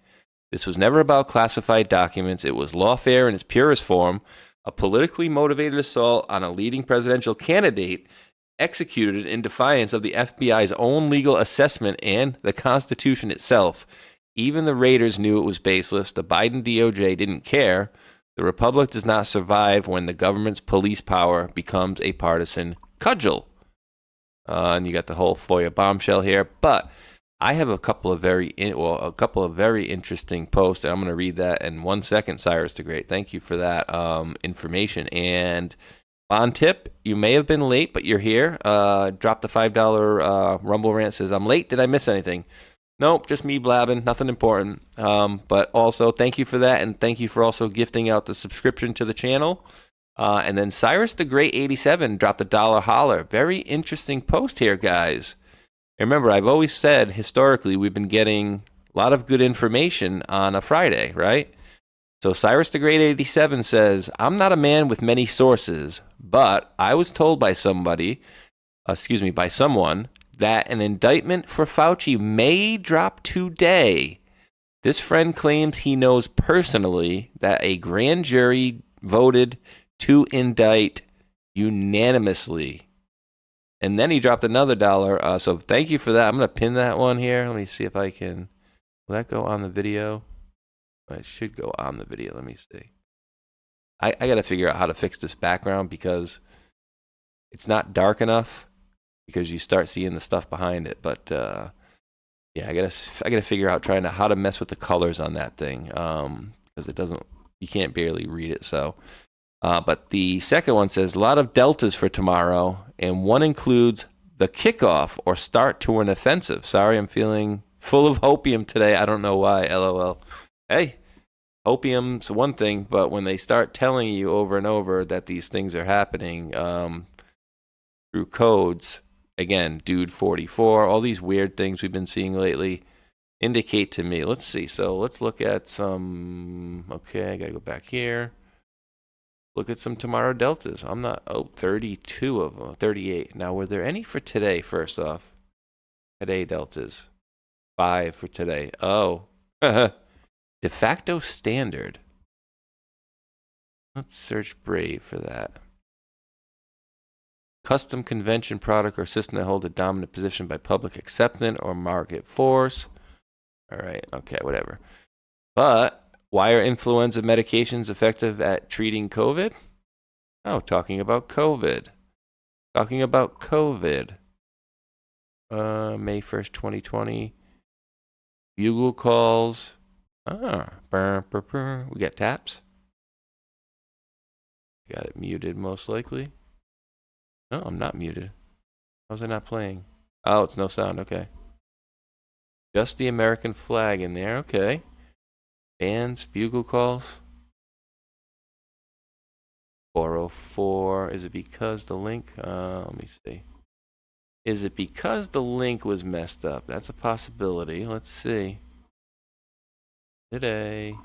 This was never about classified documents. It was lawfare in its purest form, a politically motivated assault on a leading presidential candidate executed in defiance of the FBI's own legal assessment and the Constitution itself. Even the raiders knew it was baseless. The Biden DOJ didn't care. The republic does not survive when the government's police power becomes a partisan cudgel. And you got the whole FOIA bombshell here. But I have a couple of very interesting posts, and I'm going to read that in 1 second. Cyrus the Great, thank you for that information. And on tip, you may have been late, but you're here. Drop the $5 Rumble rant. Says, I'm late. Did I miss anything? Nope, just me blabbing. Nothing important. But also, thank you for that, and thank you for also gifting out the subscription to the channel. And then Cyrus the Great 87 dropped a $1 holler. Very interesting post here, guys. Remember, I've always said, historically, we've been getting a lot of good information on a Friday, right? So Cyrus the Great 87 says, I'm not a man with many sources, but I was told by someone, that an indictment for Fauci may drop today. This friend claims he knows personally that a grand jury voted to indict unanimously. And then he dropped another $1. So thank you for that. I'm going to pin that one here. Let me see if I can. Will that go on the video? It should go on the video. Let me see. I got to figure out how to fix this background because it's not dark enough because you start seeing the stuff behind it. But yeah, I gotta figure out how to mess with the colors on that thing because you can't barely read it. So. But the second one says, a lot of deltas for tomorrow, and one includes the kickoff or start to an offensive. Sorry, I'm feeling full of hopium today. I don't know why, LOL. Hey, opium's one thing, but when they start telling you over and over that these things are happening through codes, again, Dude 44, all these weird things we've been seeing lately indicate to me. Let's see. So let's look at some. Okay, I got to go back here. Look at some tomorrow deltas. 32 of them, 38. Now, were there any for today, first off? Today deltas. 5 for today. Oh. De facto standard. Let's search Brave for that. Custom convention product or system that holds a dominant position by public acceptance or market force. All right. Okay, whatever. But why are influenza medications effective at treating COVID? Oh, talking about COVID. May 1st, 2020. Bugle calls. We got taps. Got it muted most likely. No, I'm not muted. How's it not playing? Oh, it's no sound. Okay. Just the American flag in there. Okay. Bands, bugle calls. 404. Is it because the link? Let me see. Is it because the link was messed up? That's a possibility. Let's see. Today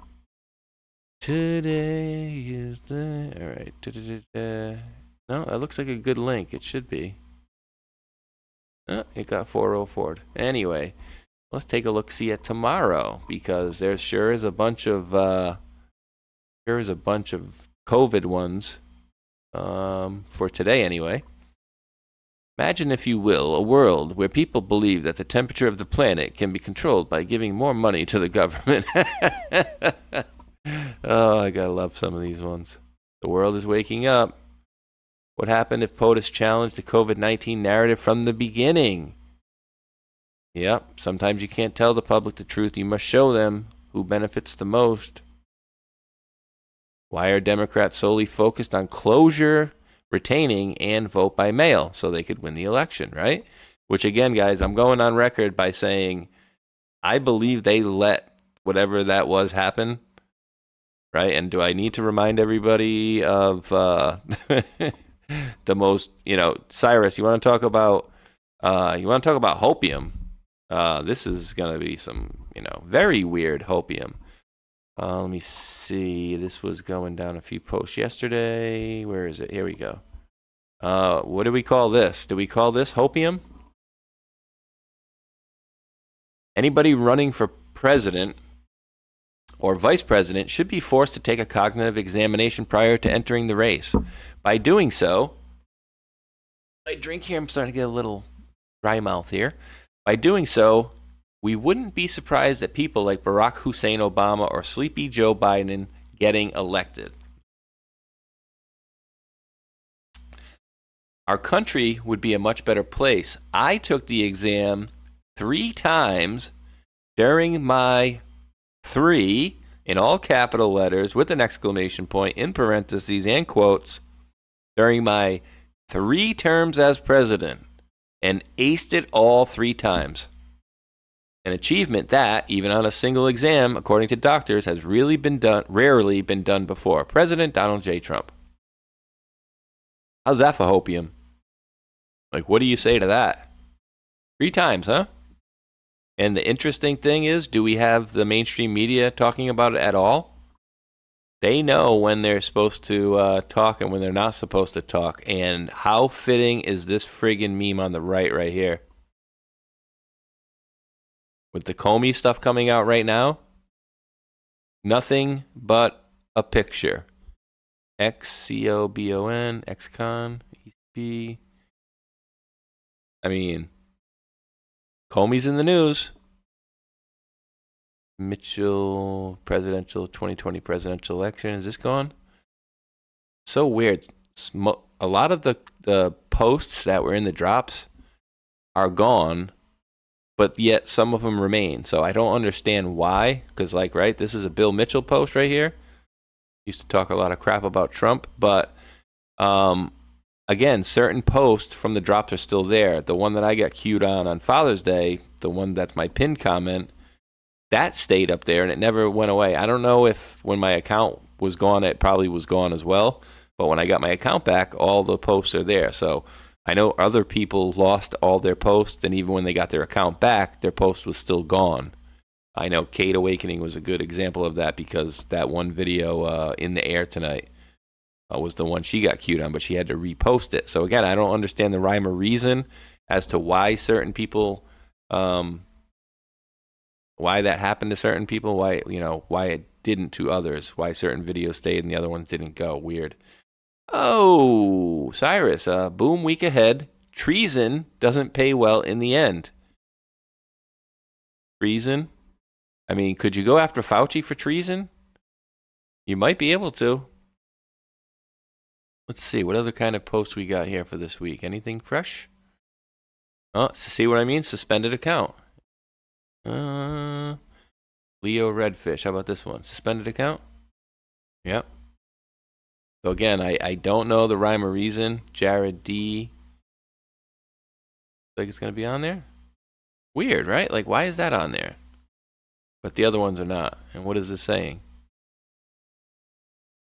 is the. All right. No, that looks like a good link. It should be. Oh, it got 404'd. Anyway. Let's take a look-see at tomorrow because there sure is a bunch of COVID ones for today anyway. Imagine, if you will, a world where people believe that the temperature of the planet can be controlled by giving more money to the government. Oh, I gotta love some of these ones. The world is waking up. What happened if POTUS challenged the COVID-19 narrative from the beginning? Yep, sometimes you can't tell the public the truth. You must show them who benefits the most. Why are Democrats solely focused on closure, retaining, and vote by mail so they could win the election, right? Which, again, guys, I'm going on record by saying I believe they let whatever that was happen, right? And do I need to remind everybody of the most, Cyrus, you want to talk about hopium? This is going to be some, very weird hopium. Let me see. This was going down a few posts yesterday. Where is it? Here we go. What do we call this? Do we call this hopium? Anybody running for president or vice president should be forced to take a cognitive examination prior to entering the race. By doing so, I drink here. I'm starting to get a little dry mouth here. By doing so, we wouldn't be surprised at people like Barack Hussein Obama or Sleepy Joe Biden getting elected. Our country would be a much better place. I took the exam 3 times during my 3, in all capital letters with an exclamation point, in parentheses and quotes, during my 3 terms as president, and aced it all 3 times. An achievement that, even on a single exam, according to doctors, has rarely been done before. President Donald J. Trump. How's that for hopium? Like, what do you say to that? 3 times, huh? And the interesting thing is, do we have the mainstream media talking about it at all? They know when they're supposed to talk and when they're not supposed to talk. And how fitting is this friggin' meme on the right here? With the Comey stuff coming out right now, nothing but a picture. XCOBON, XCon, ECB. I mean, Comey's in the news. Mitchell, 2020 presidential election. Is this gone? So weird. A lot of the posts that were in the drops are gone, but yet some of them remain. So I don't understand why. Because, this is a Bill Mitchell post right here. Used to talk a lot of crap about Trump, but again, certain posts from the drops are still there. The one that I got queued on Father's Day, the one that's my pinned comment, that stayed up there and it never went away. I don't know if when my account was gone, it probably was gone as well. But when I got my account back, all the posts are there. So I know other people lost all their posts, and even when they got their account back, their post was still gone. I know Kate Awakening was a good example of that, because that one video in the air tonight was the one she got queued on, but she had to repost it. So again, I don't understand the rhyme or reason as to why certain people, why that happened to certain people, why it didn't to others, why certain videos stayed and the other ones didn't go. Weird. Oh, Cyrus, boom week ahead. Treason doesn't pay well in the end. Treason? I mean, could you go after Fauci for treason? You might be able to. Let's see, what other kind of posts we got here for this week? Anything fresh? Oh, see what I mean? Suspended account. Leo Redfish. How about this one? Suspended account? Yep. So again, I don't know the rhyme or reason. Jared D. Like it's going to be on there? Weird, right? Like, why is that on there? But the other ones are not. And what is this saying?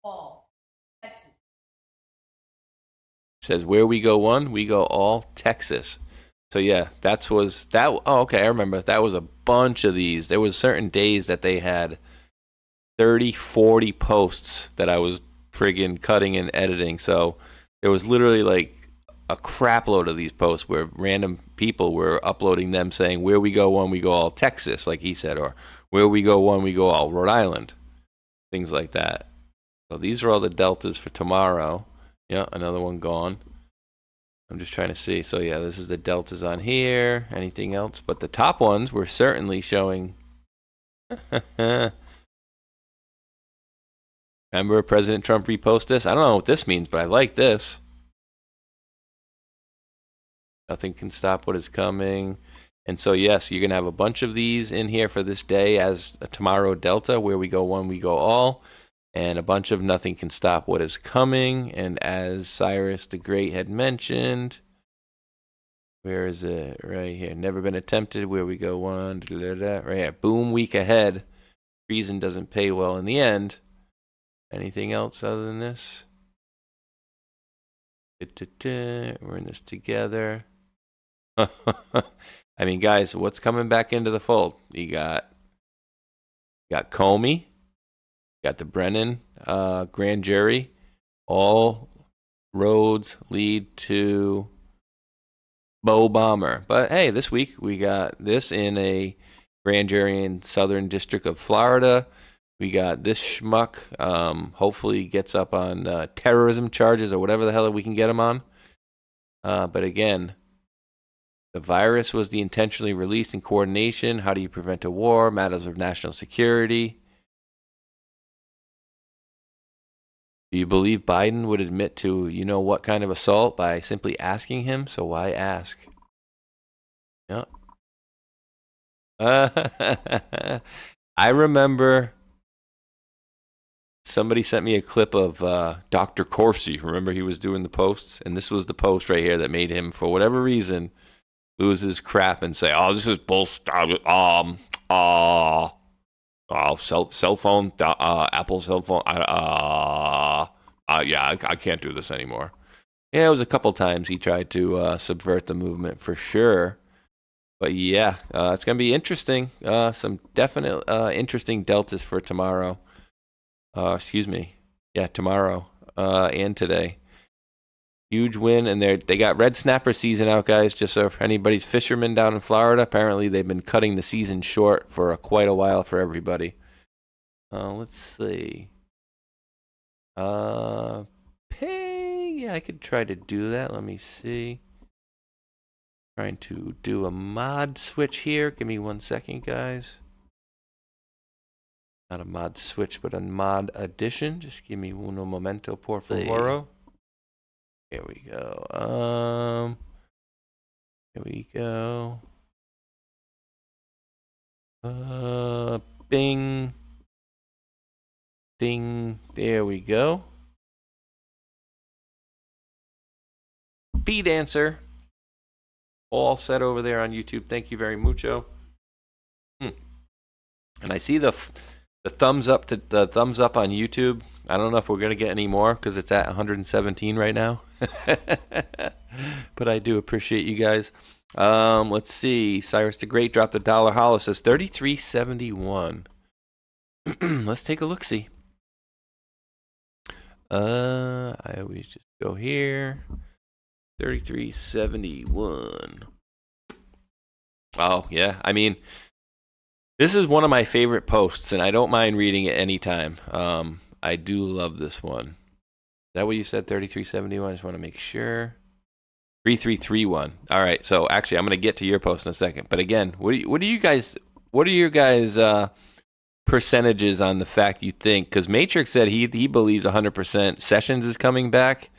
All Texas. It says, where we go one, we go all Texas. So yeah, oh, okay, I remember. That was a bunch of these. There was certain days that they had 30, 40 posts that I was friggin' cutting and editing. So there was literally like a crap load of these posts where random people were uploading them saying, where we go one, we go all Texas, like he said, or where we go one, we go all Rhode Island. Things like that. So these are all the deltas for tomorrow Yeah, another one gone. I'm just trying to see. So yeah, this is the deltas on here. Anything else? But the top ones were certainly showing. Remember President Trump reposted this? I don't know what this means, but I like this. Nothing can stop what is coming. And so, yes, you're going to have a bunch of these in here for this day as a tomorrow delta, where we go one, we go all. And a bunch of nothing can stop what is coming. And as Cyrus the Great had mentioned, where is it? Right here. Never been attempted, where we go one, right here. Boom, week ahead. Reason doesn't pay well in the end. Anything else other than this? We're in this together. I mean, guys, what's coming back into the fold? You got Comey, you got the Brennan grand jury. All roads lead to Beau Bomber. But hey, this week we got this in a grand jury in Southern District of Florida. We got this schmuck, hopefully gets up on terrorism charges or whatever the hell we can get him on. But again, the virus was the intentionally released in coordination. How do you prevent a war? Matters of national security. Do you believe Biden would admit to, you know what kind of assault by simply asking him? So why ask? Yeah. I remember somebody sent me a clip of Dr. Corsi. Remember, he was doing the posts, and this was the post right here that made him, for whatever reason, lose his crap and say, "Oh, this is bullshit. Cell phone, Apple cell phone. Yeah, I can't do this anymore." Yeah, it was a couple times he tried to subvert the movement for sure. But yeah, it's going to be interesting. Some definite interesting deltas for tomorrow. Excuse me. Yeah, tomorrow and today. Huge win, and they got red snapper season out, guys. Just so if anybody's fishermen down in Florida, apparently they've been cutting the season short for quite a while for everybody. Let's see. Pay. Yeah, I could try to do that. Let me see. Trying to do a mod switch here. Give me 1 second, guys. Not a mod switch, but a mod addition. Just give me uno momento, por favor. Here we go. Here we go. Bing. Ding. There we go. Beat answer. All set over there on YouTube. Thank you very mucho. And I see the thumbs up the thumbs up on YouTube. I don't know if we're gonna get any more because it's at 117 right now. But I do appreciate you guys. Let's see. Cyrus the Great dropped $1 holla, says 33.71. Let's take a look. See. I always just go here. 33.71. Oh, yeah. I mean, this is one of my favorite posts, and I don't mind reading it anytime. I do love this one. Is that what you said, 33.71? I just want to make sure. 3331. All right. So actually, I'm going to get to your post in a second. But again, what are your guys' percentages on the fact you think? Because Matrix said he believes 100% Sessions is coming back.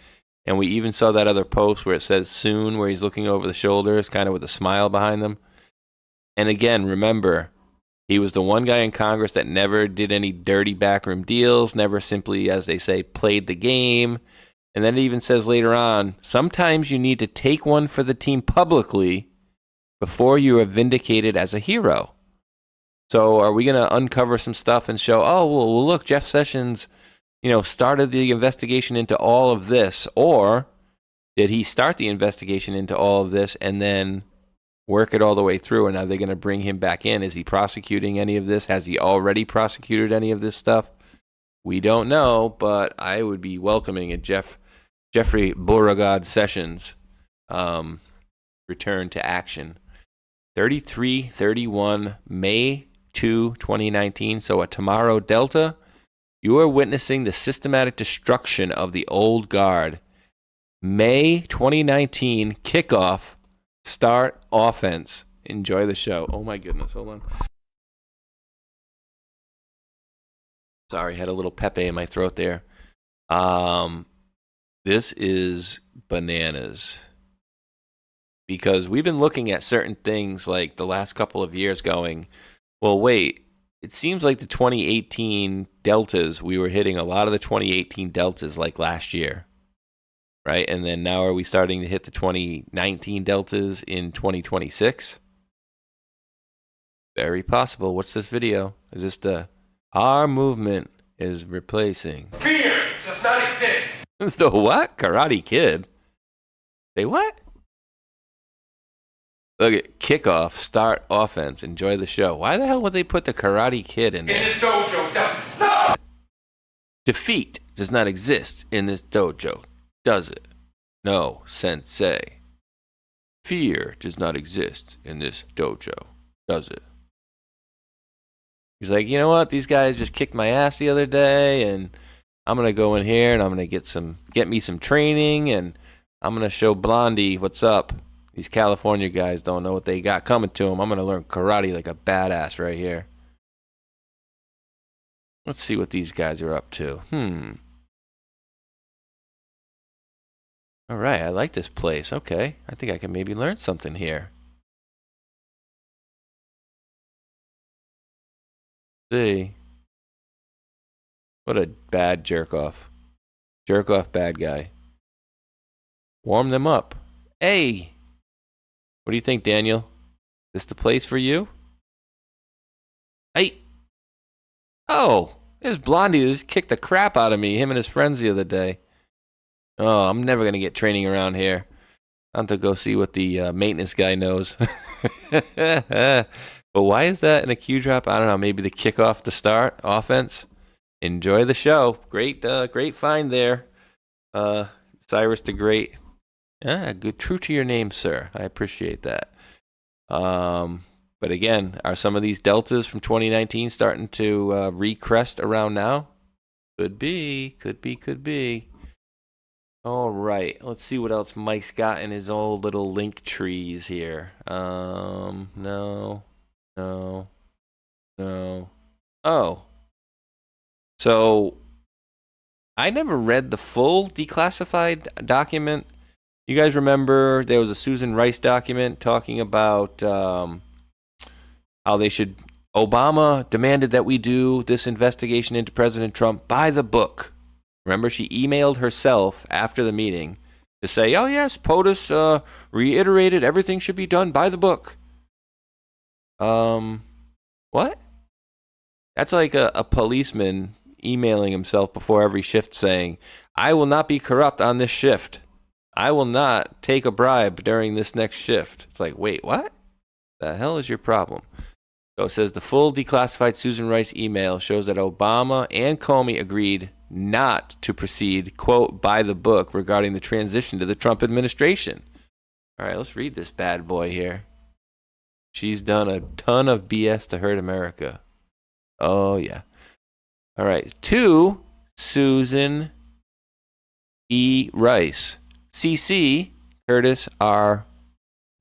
And we even saw that other post where it says soon, where he's looking over the shoulders, kind of with a smile behind them. And again, remember, he was the one guy in Congress that never did any dirty backroom deals, never simply, as they say, played the game. And then it even says later on, sometimes you need to take one for the team publicly before you are vindicated as a hero. So are we going to uncover some stuff and show, oh, well, look, Jeff Sessions, started the investigation into all of this? Or did he start the investigation into all of this and then work it all the way through? And are they going to bring him back in? Is he prosecuting any of this? Has he already prosecuted any of this stuff? We don't know, but I would be welcoming a Jeffrey Beauregard Sessions return to action. 33-31, May 2, 2019. So a tomorrow Delta. You are witnessing the systematic destruction of the old guard May 2019 kickoff start offense. Enjoy the show. Oh my goodness. Hold on. Sorry, had a little Pepe in my throat there. This is bananas. Because we've been looking at certain things like the last couple of years going, well, wait, it seems like the 2018 deltas, we were hitting a lot of the 2018 deltas like last year, right? And then now are we starting to hit the 2019 deltas in 2026? Very possible. What's this video? Is this our movement is replacing? Fear does not exist. The what? Karate Kid? Say what? Look at kickoff, start offense, enjoy the show. Why the hell would they put the Karate Kid in there? In this dojo, no! Defeat does not exist in this dojo, does it? No, sensei. Fear does not exist in this dojo, does it? He's like, you know what? These guys just kicked my ass the other day, and I'm gonna go in here and I'm gonna get me some training, and I'm gonna show Blondie what's up. These California guys don't know what they got coming to them. I'm gonna learn karate like a badass right here. Let's see what these guys are up to. All right, I like this place. Okay, I think I can maybe learn something here. See. What a bad jerk-off. Jerk-off bad guy. Warm them up. Hey! What do you think, Daniel? This the place for you? Hey! Oh! There's Blondie that just kicked the crap out of me, him and his friends the other day. Oh, I'm never going to get training around here. I'm to go see what the maintenance guy knows. But why is that in a Q drop? I don't know. Maybe the kickoff to start offense. Enjoy the show. Great find there. Cyrus the Great. Good. True to your name, sir. I appreciate that. But again, are some of these deltas from 2019 starting to recrest around now? Could be. All right. Let's see what else Mike's got in his old little link trees here. No. Oh. So, I never read the full declassified document. You guys remember there was a Susan Rice document talking about how Obama demanded that we do this investigation into President Trump by the book. Remember, she emailed herself after the meeting to say, oh yes, POTUS reiterated everything should be done by the book. What? That's like a policeman emailing himself before every shift saying, I will not be corrupt on this shift. I will not take a bribe during this next shift. It's like, wait, what? The hell is your problem? So it says the full declassified Susan Rice email shows that Obama and Comey agreed not to proceed, quote, by the book regarding the transition to the Trump administration. All right, let's read this bad boy here. She's done a ton of BS to hurt America. Oh, yeah. All right. To Susan E. Rice. CC Curtis R.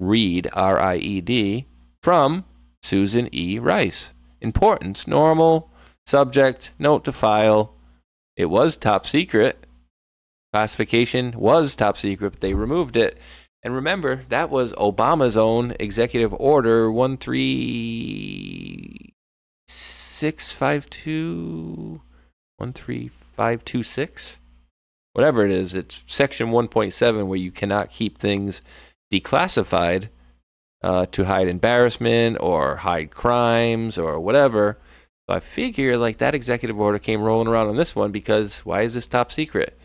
Reed, R-I-E-D, from Susan E. Rice. Importance, normal, subject, note to file. It was top secret. Classification was top secret, but they removed it. And remember, that was Obama's own executive order 13526. Whatever it is, it's section 1.7 where you cannot keep things declassified to hide embarrassment or hide crimes or whatever. So I figure like that executive order came rolling around on this one because why is this top secret?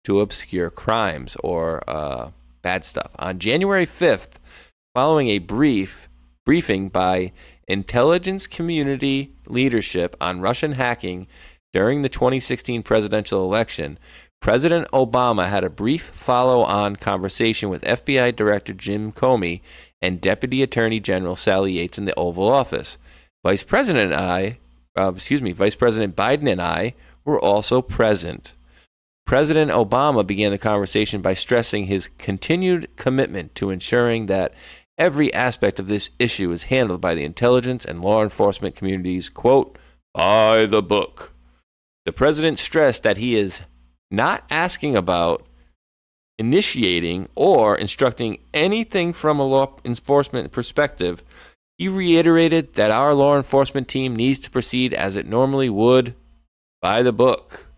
To obscure crimes or bad stuff. On January 5th, following a briefing by intelligence community leadership on Russian hacking during the 2016 presidential election, President Obama had a brief follow-on conversation with FBI Director Jim Comey and Deputy Attorney General Sally Yates in the Oval Office. Vice President Biden and I were also present. President Obama began the conversation by stressing his continued commitment to ensuring that every aspect of this issue is handled by the intelligence and law enforcement communities, quote, by the book. The president stressed that he is not asking about initiating or instructing anything from a law enforcement perspective. He reiterated that our law enforcement team needs to proceed as it normally would, by the book.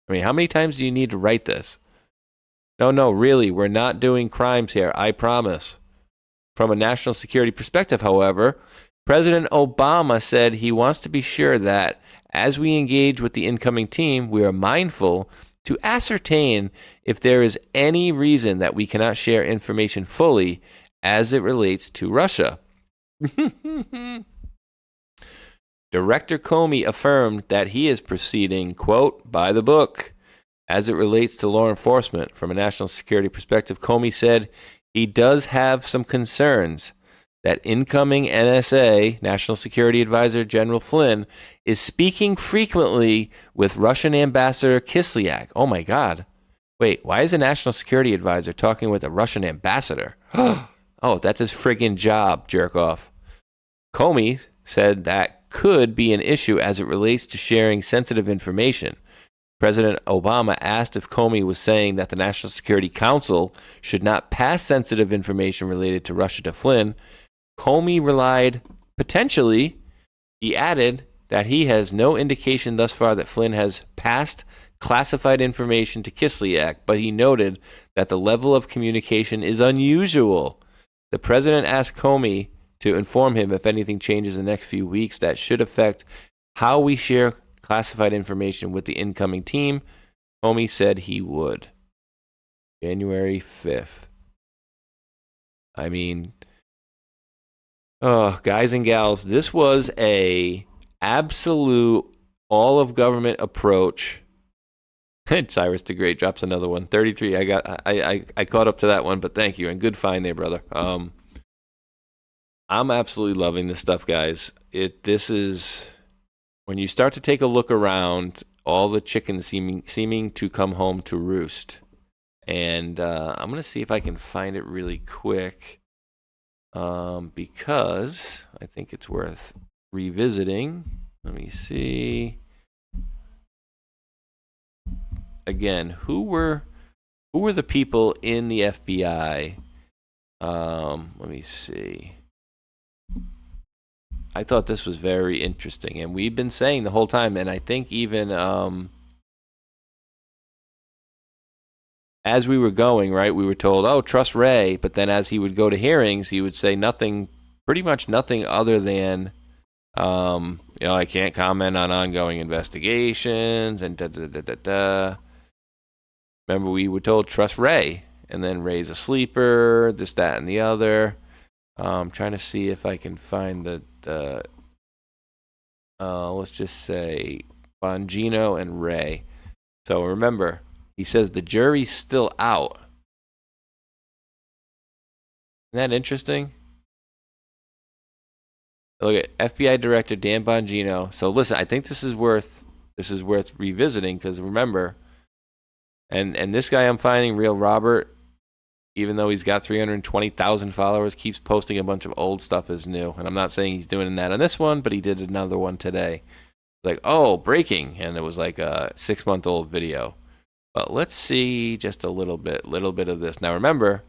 I mean, how many times do you need to write this? No, really, we're not doing crimes here, I promise. From a national security perspective, however, President Obama said he wants to be sure that as we engage with the incoming team, we are mindful to ascertain if there is any reason that we cannot share information fully as it relates to Russia. Director Comey affirmed that he is proceeding, quote, by the book. As it relates to law enforcement, from a national security perspective, Comey said he does have some concerns that incoming NSA, National Security Advisor General Flynn, is speaking frequently with Russian Ambassador Kislyak. Oh my God. Wait, why is a National Security Advisor talking with a Russian ambassador? Oh, that's his friggin' job, jerk off. Comey said that could be an issue as it relates to sharing sensitive information. President Obama asked if Comey was saying that the National Security Council should not pass sensitive information related to Russia to Flynn. Comey relied, potentially, he added that he has no indication thus far that Flynn has passed classified information to Kislyak, but he noted that the level of communication is unusual. The president asked Comey to inform him if anything changes in the next few weeks that should affect how we share classified information with the incoming team. Comey said he would. January 5th. I mean, oh, guys and gals, this was a absolute all of government approach. Cyrus the Great drops another one. 33. I caught up to that one, but thank you and good find there, brother. I'm absolutely loving this stuff, guys. This is when you start to take a look around, all the chickens seeming to come home to roost. And I'm going to see if I can find it really quick because I think it's worth revisiting. Let me see. Again, who were the people in the FBI? Let me see. I thought this was very interesting, and we've been saying the whole time, and I think even as we were going, right, we were told, oh, trust Ray, but then as he would go to hearings, he would say nothing, pretty much nothing other than, I can't comment on ongoing investigations, and da-da-da-da-da. Remember, we were told, trust Ray, and then Ray's a sleeper, this, that, and the other. I'm trying to see if I can find let's just say Bongino and Ray. So remember, he says the jury's still out. Isn't that interesting? Look at FBI Director Dan Bongino. So listen, I think this is worth revisiting because remember, and this guy I'm finding, Real Robert, even though he's got 320,000 followers, keeps posting a bunch of old stuff as new. And I'm not saying he's doing that on this one, but he did another one today. Like, oh, breaking. And it was like a 6-month-old video. But let's see just a little bit of this. Now, remember,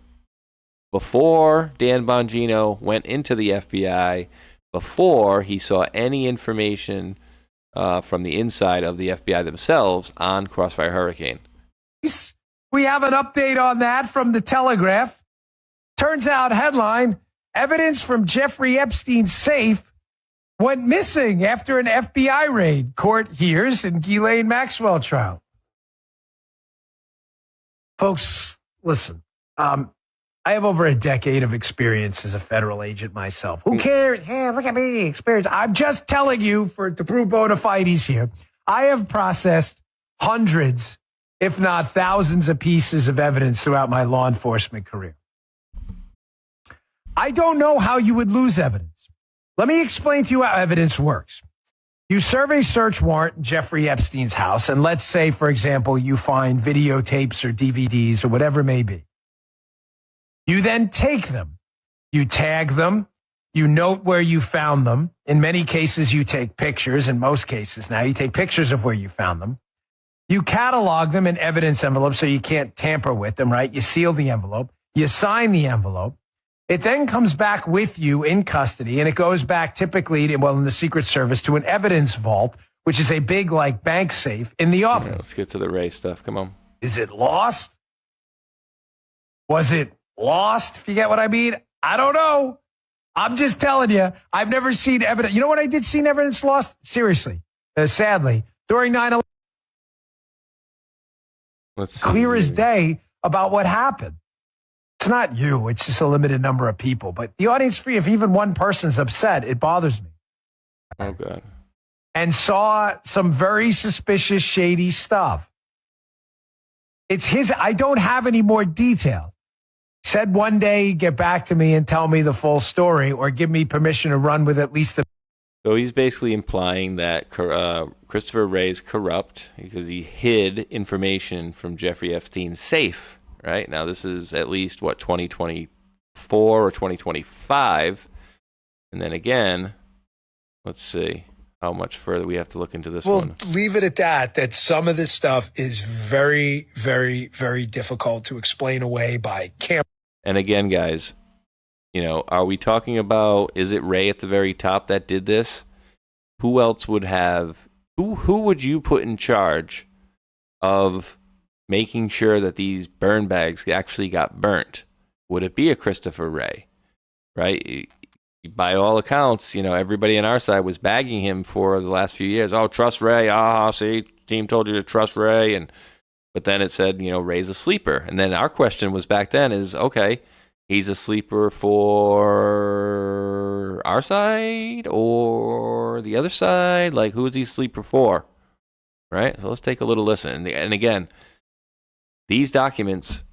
before Dan Bongino went into the FBI, before he saw any information from the inside of the FBI themselves on Crossfire Hurricane. We have an update on that from the Telegraph. Turns out, headline, evidence from Jeffrey Epstein's safe went missing after an FBI raid. Court hears in Ghislaine Maxwell trial. Folks, listen, I have over a decade of experience as a federal agent myself. Who cares? Yeah, look at me, experience. I'm just telling you to prove bona fides here. I have processed hundreds, if not thousands of pieces of evidence throughout my law enforcement career. I don't know how you would lose evidence. Let me explain to you how evidence works. You serve a search warrant in Jeffrey Epstein's house, and let's say, for example, you find videotapes or DVDs or whatever it may be. You then take them. You tag them. You note where you found them. In many cases, you take pictures. In most cases now, you take pictures of where you found them. You catalog them in evidence envelopes so you can't tamper with them, right? You seal the envelope. You sign the envelope. It then comes back with you in custody, and it goes back typically, in the Secret Service, to an evidence vault, which is a big, bank safe in the office. Let's get to the Ray stuff. Come on. Is it lost? Was it lost, if you get what I mean? I don't know. I'm just telling you, I've never seen evidence. You know what I did see evidence lost? Seriously, sadly, during 9/11. Clear as day about what happened. It's not you. It's just a limited number of people. But the audience free, if even one person's upset, it bothers me. Oh, God. And saw some very suspicious, shady stuff. It's his. I don't have any more details. Said one day, get back to me and tell me the full story, or give me permission to run with at least the. So he's basically implying that Christopher Wray is corrupt because he hid information from Jeffrey Epstein's safe. Right now, this is at least 2024 or 2025, and then again, let's see how much further we have to look into this one. Well, leave it at that. That some of this stuff is very, very, very difficult to explain away by camera. And again, guys, are we talking about? Is it Ray at the very top that did this? Who else would have? Who would you put in charge of making sure that these burn bags actually got burnt? Would it be a Christopher Wray, right? By all accounts, everybody on our side was bagging him for the last few years. Oh, trust Ray. See, team told you to trust Ray. But then it said, Ray's a sleeper. And then our question was back then is, okay, he's a sleeper for our side or the other side? Like, who is he a sleeper for? Right? So let's take a little listen. And again, these documents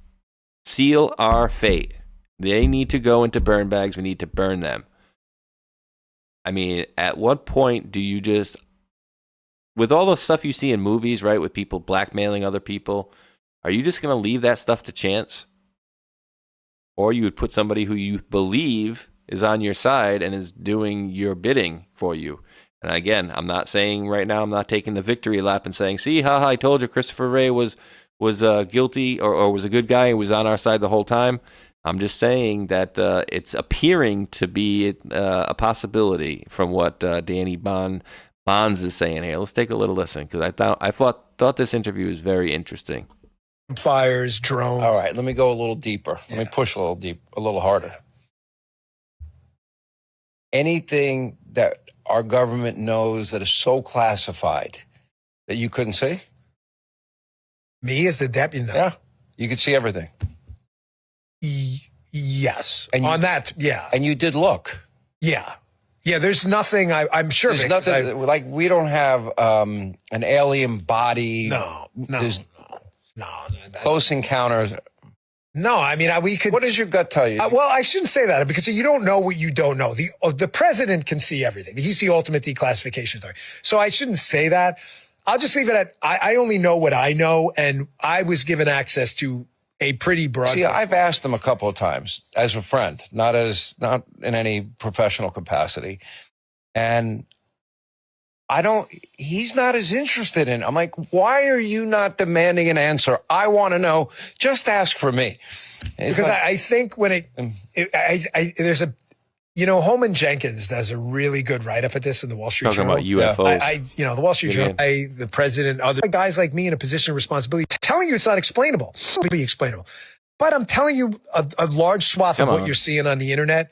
seal our fate. They need to go into burn bags. We need to burn them. I mean, at what point do you just, with all the stuff you see in movies, right, with people blackmailing other people, are you just going to leave that stuff to chance? Or you would put somebody who you believe is on your side and is doing your bidding for you. And again, I'm not saying right now, I'm not taking the victory lap and saying, see, I told you Christopher Wray was guilty or was a good guy and was on our side the whole time. I'm just saying that it's appearing to be a possibility from what Danny Bonds is saying here. Let's take a little listen because I thought this interview was very interesting. Fires, drones. All right, let me go a little deeper. Let me push a little harder. Anything that our government knows that is so classified that you couldn't see? Me as the deputy? No. Yeah, you could see everything. Yes. And on that, yeah. And you did look. Yeah. Yeah, there's nothing, I'm sure. There's nothing, like we don't have an alien body. No. Close encounters. No, I mean, we could. What does your gut tell you? Well, I shouldn't say that because you don't know what you don't know. The president can see everything. He's the ultimate declassification authority. So I shouldn't say that. I'll just leave it at, I only know what I know, and I was given access to a pretty broad. See, I've asked him a couple of times as a friend, not in any professional capacity. And he's not as interested in. I'm like, why are you not demanding an answer? I want to know. Just ask for me. Because I think when there's a, Holman Jenkins does a really good write-up at this in the Wall Street Journal. Talking about UFOs. The Wall Street Journal, the president, other guys like me in a position of responsibility, telling you it's not explainable. It'll be explainable. But I'm telling you a large swath of what you're seeing on the internet.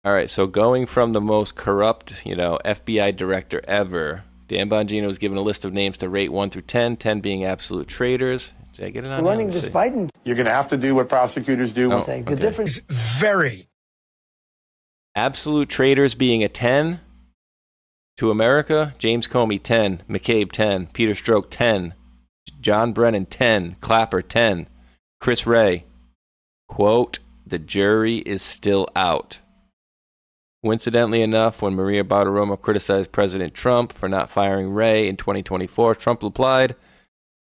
All right, so going from the most corrupt, FBI director ever, Dan Bongino was given a list of names to rate 1 through 10, 10 being absolute traitors. Did I get it on? Running this Biden. You're going to have to do what prosecutors do. The difference is very. Absolute traitors being a 10 to America, James Comey 10, McCabe 10, Peter Strzok 10, John Brennan 10, Clapper 10, Chris Wray, quote, the jury is still out. Coincidentally enough, when Maria Bartiromo criticized President Trump for not firing Wray in 2024, Trump replied,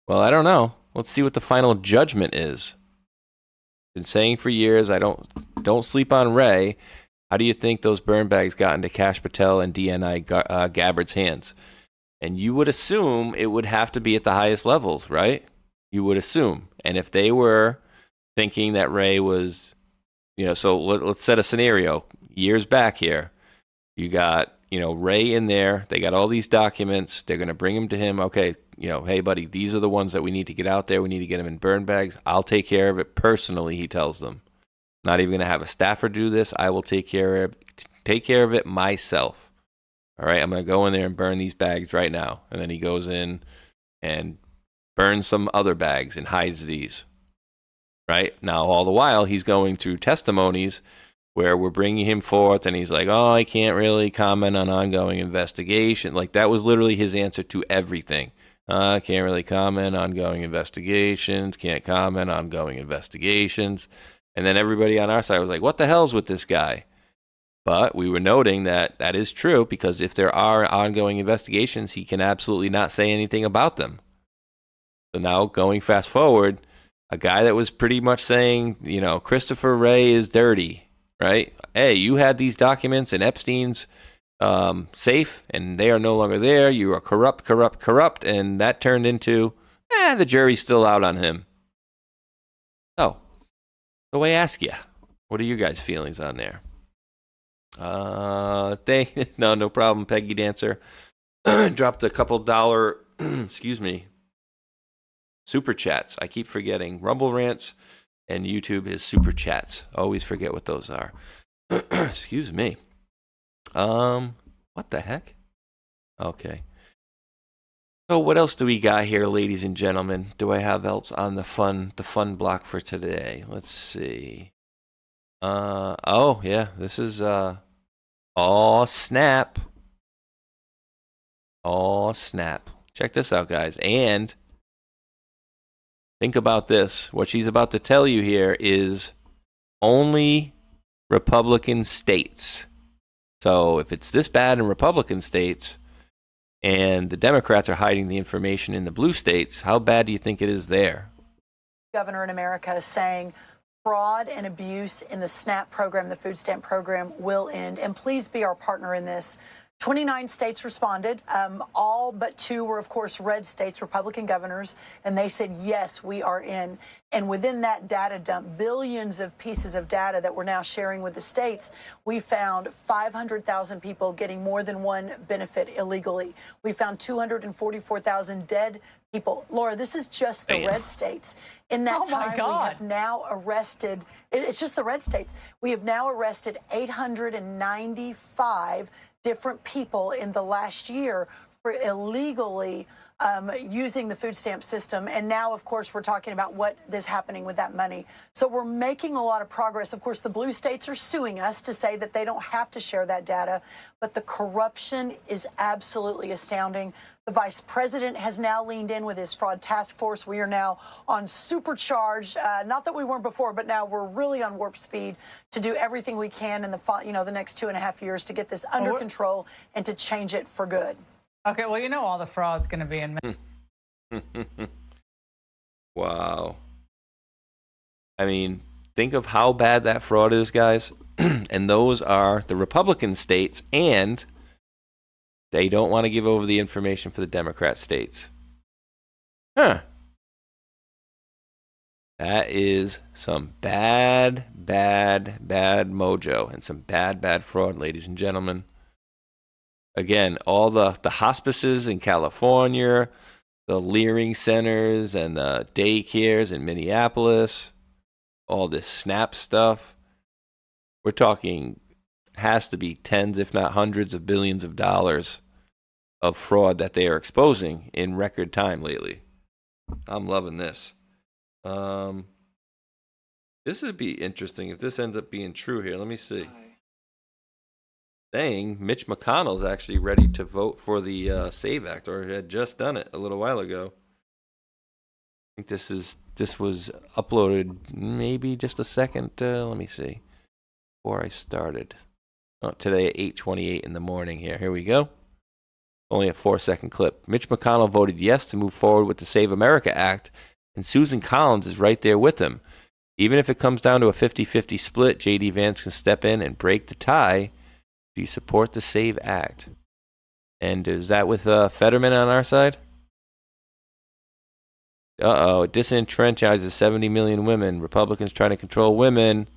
well, I don't know. Let's see what the final judgment is. Been saying for years, I don't sleep on Wray. How do you think those burn bags got into Kash Patel and DNI Gabbard's hands? And you would assume it would have to be at the highest levels, right? You would assume. And if they were thinking that Wray was, so let's set a scenario. Years back here, you got, Wray in there. They got all these documents. They're going to bring them to him. Okay, hey, buddy, these are the ones that we need to get out there. We need to get them in burn bags. I'll take care of it personally, he tells them. Not even going to have a staffer do this. I will take care of it myself. All right, I'm going to go in there and burn these bags right now. And then he goes in and burns some other bags and hides these. Right? Now, all the while, he's going through testimonies where we're bringing him forth, and he's like, I can't really comment on ongoing investigation. Like, that was literally his answer to everything. I can't really comment on ongoing investigations, can't comment on ongoing investigations. And then everybody on our side was like, what the hell's with this guy? But we were noting that that is true, because if there are ongoing investigations, he can absolutely not say anything about them. So now, going fast forward, a guy that was pretty much saying, Christopher Wray is dirty, right? Hey, you had these documents in Epstein's safe, and they are no longer there. You are corrupt, and that turned into, the jury's still out on him. So I ask you, what are your guys' feelings on there? No problem, Peggy Dancer. Dropped a couple dollar, super chats. I keep forgetting. Rumble Rants and YouTube is super chats. Always forget what those are. Excuse me. What the heck? Okay. So what else do we got here, ladies and gentlemen? Do I have else on the fun block for today? Let's see. This is snap. Snap. Check this out, guys. And think about this. What she's about to tell you here is only Republican states. So if it's this bad in Republican states and the Democrats are hiding the information in the blue states, how bad do you think it is there? Governor in America is saying fraud and abuse in the SNAP program, the food stamp program, will end. And please be our partner in this. 29 states responded. All but 2 were, of course, red states, Republican governors, and they said, yes, we are in. And within that data dump, billions of pieces of data that we're now sharing with the states, we found 500,000 people getting more than one benefit illegally. We found 244,000 dead people. Laura, this is just the red states. In that time, we have now arrested, it's just the red states. We have now arrested 895 different people in the last year for illegally using the food stamp system. And now, of course, we're talking about what is happening with that money. So we're making a lot of progress. Of course, the blue states are suing us to say that they don't have to share that data. But the corruption is absolutely astounding. The vice president has now leaned in with his fraud task force. We are now on supercharged, not that we weren't before, but now we're really on warp speed to do everything we can in the next 2.5 years to get this under control and to change it for good. Okay, well, all the fraud's going to be in. Wow. I mean, think of how bad that fraud is, guys. And those are the Republican states, and they don't want to give over the information for the Democrat states. That is some bad mojo and some bad fraud, ladies and gentlemen. Again, all the hospices in California, the Leering centers and the daycares in Minneapolis, all this SNAP stuff. We're talking has to be tens, if not hundreds of billions of dollars of fraud that they are exposing in record time lately. I'm loving this. This would be interesting if this ends up being true here. Let me see. Saying Mitch McConnell's actually ready to vote for the SAVE Act, or had just done it a little while ago. I think this was uploaded maybe just a second. Let me see. Before I started. today at 8:28 in the morning here. Here we go. Only a 4-second clip. Mitch McConnell voted yes to move forward with the Save America Act, and Susan Collins is right there with him. Even if it comes down to a 50-50 split, J.D. Vance can step in and break the tie. Do you support the Save Act? And is that with Fetterman on our side? It disenfranchises 70 million women. Republicans trying to control women.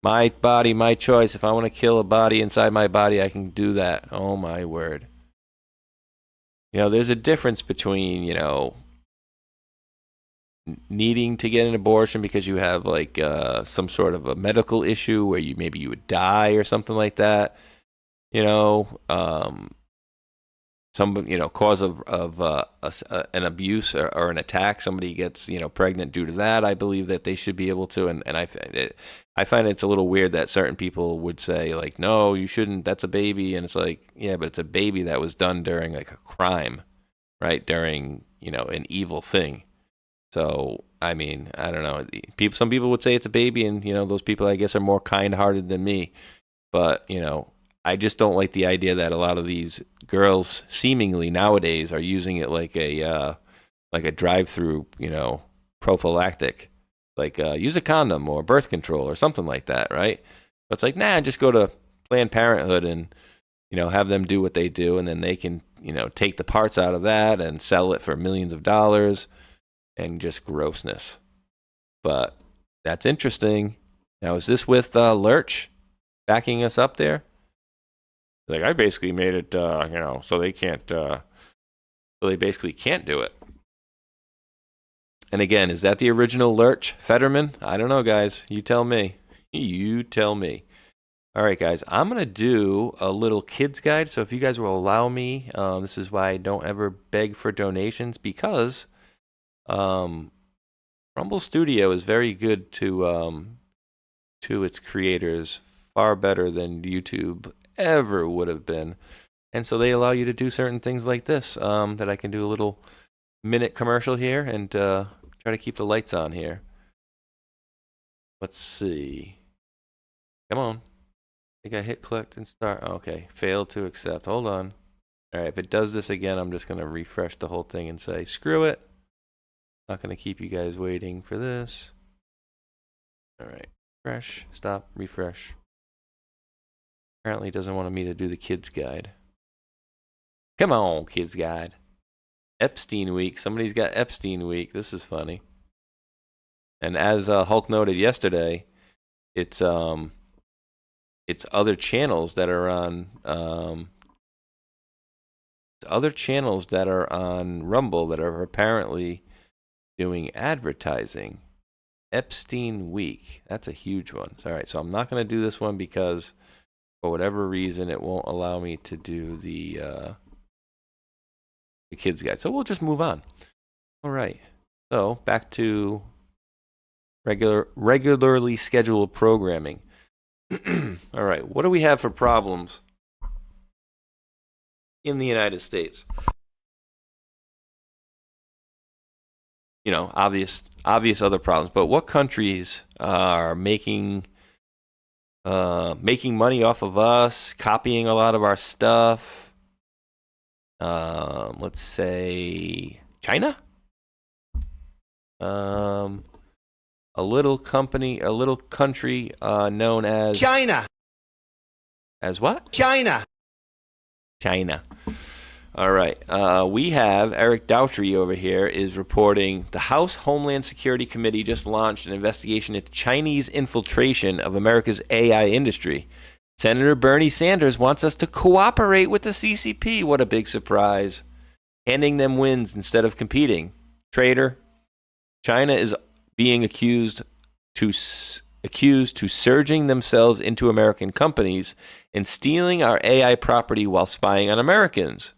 My body, my choice. If I want to kill a body inside my body, I can do that. Oh, my word. There's a difference between, needing to get an abortion because you have like some sort of a medical issue where maybe you would die or something like that. Cause of an abuse or an attack. Somebody gets pregnant due to that. I believe that they should be able to. And I find it's a little weird that certain people would say like, no, you shouldn't. That's a baby, and it's like, yeah, but it's a baby that was done during like a crime, right? During an evil thing. So I mean, I don't know. Some people would say it's a baby, and those people I guess are more kind-hearted than me. But I just don't like the idea that a lot of these girls seemingly nowadays are using it like a drive-through, prophylactic, like use a condom or birth control or something like that, right? But it's like, nah, just go to Planned Parenthood and have them do what they do, and then they can take the parts out of that and sell it for millions of dollars, and just grossness. But that's interesting. Now, is this with Lurch backing us up there? Like, I basically made it, so they can't, so they basically can't do it. And again, is that the original Lurch Fetterman? I don't know, guys. You tell me. You tell me. All right, guys, I'm going to do a little kids guide. So if you guys will allow me, this is why I don't ever beg for donations, because Rumble Studio is very good to its creators, far better than YouTube ever would have been. And so they allow you to do certain things like this, that I can do a little minute commercial here and try to keep the lights on here. Let's see. Come on. I think I hit clicked and start. Okay, failed to accept. Hold on. All right, if it does this again, I'm just going to refresh the whole thing and say, screw it. Not going to keep you guys waiting for this. All right, refresh, stop, refresh. Apparently it doesn't want me to do the kids guide. Come on, kids guide. Epstein week. Somebody's got Epstein week. This is funny. And as Hulk noted yesterday, it's other channels that are on Rumble that are apparently doing advertising. Epstein week. That's a huge one. All right, so I'm not going to do this one because for whatever reason it won't allow me to do the kids guide. So we'll just move on. All right. So back to regularly scheduled programming. All right, what do we have for problems in the United States? Obvious other problems, but what countries are making money off of us, copying a lot of our stuff? Let's say China. A little country known as China. As what? China. All right. We have Eric Daughtry over here is reporting the House Homeland Security Committee just launched an investigation into Chinese infiltration of America's AI industry. Senator Bernie Sanders wants us to cooperate with the CCP. What a big surprise. Handing them wins instead of competing. Traitor. China is being accused to surging themselves into American companies and stealing our AI property while spying on Americans.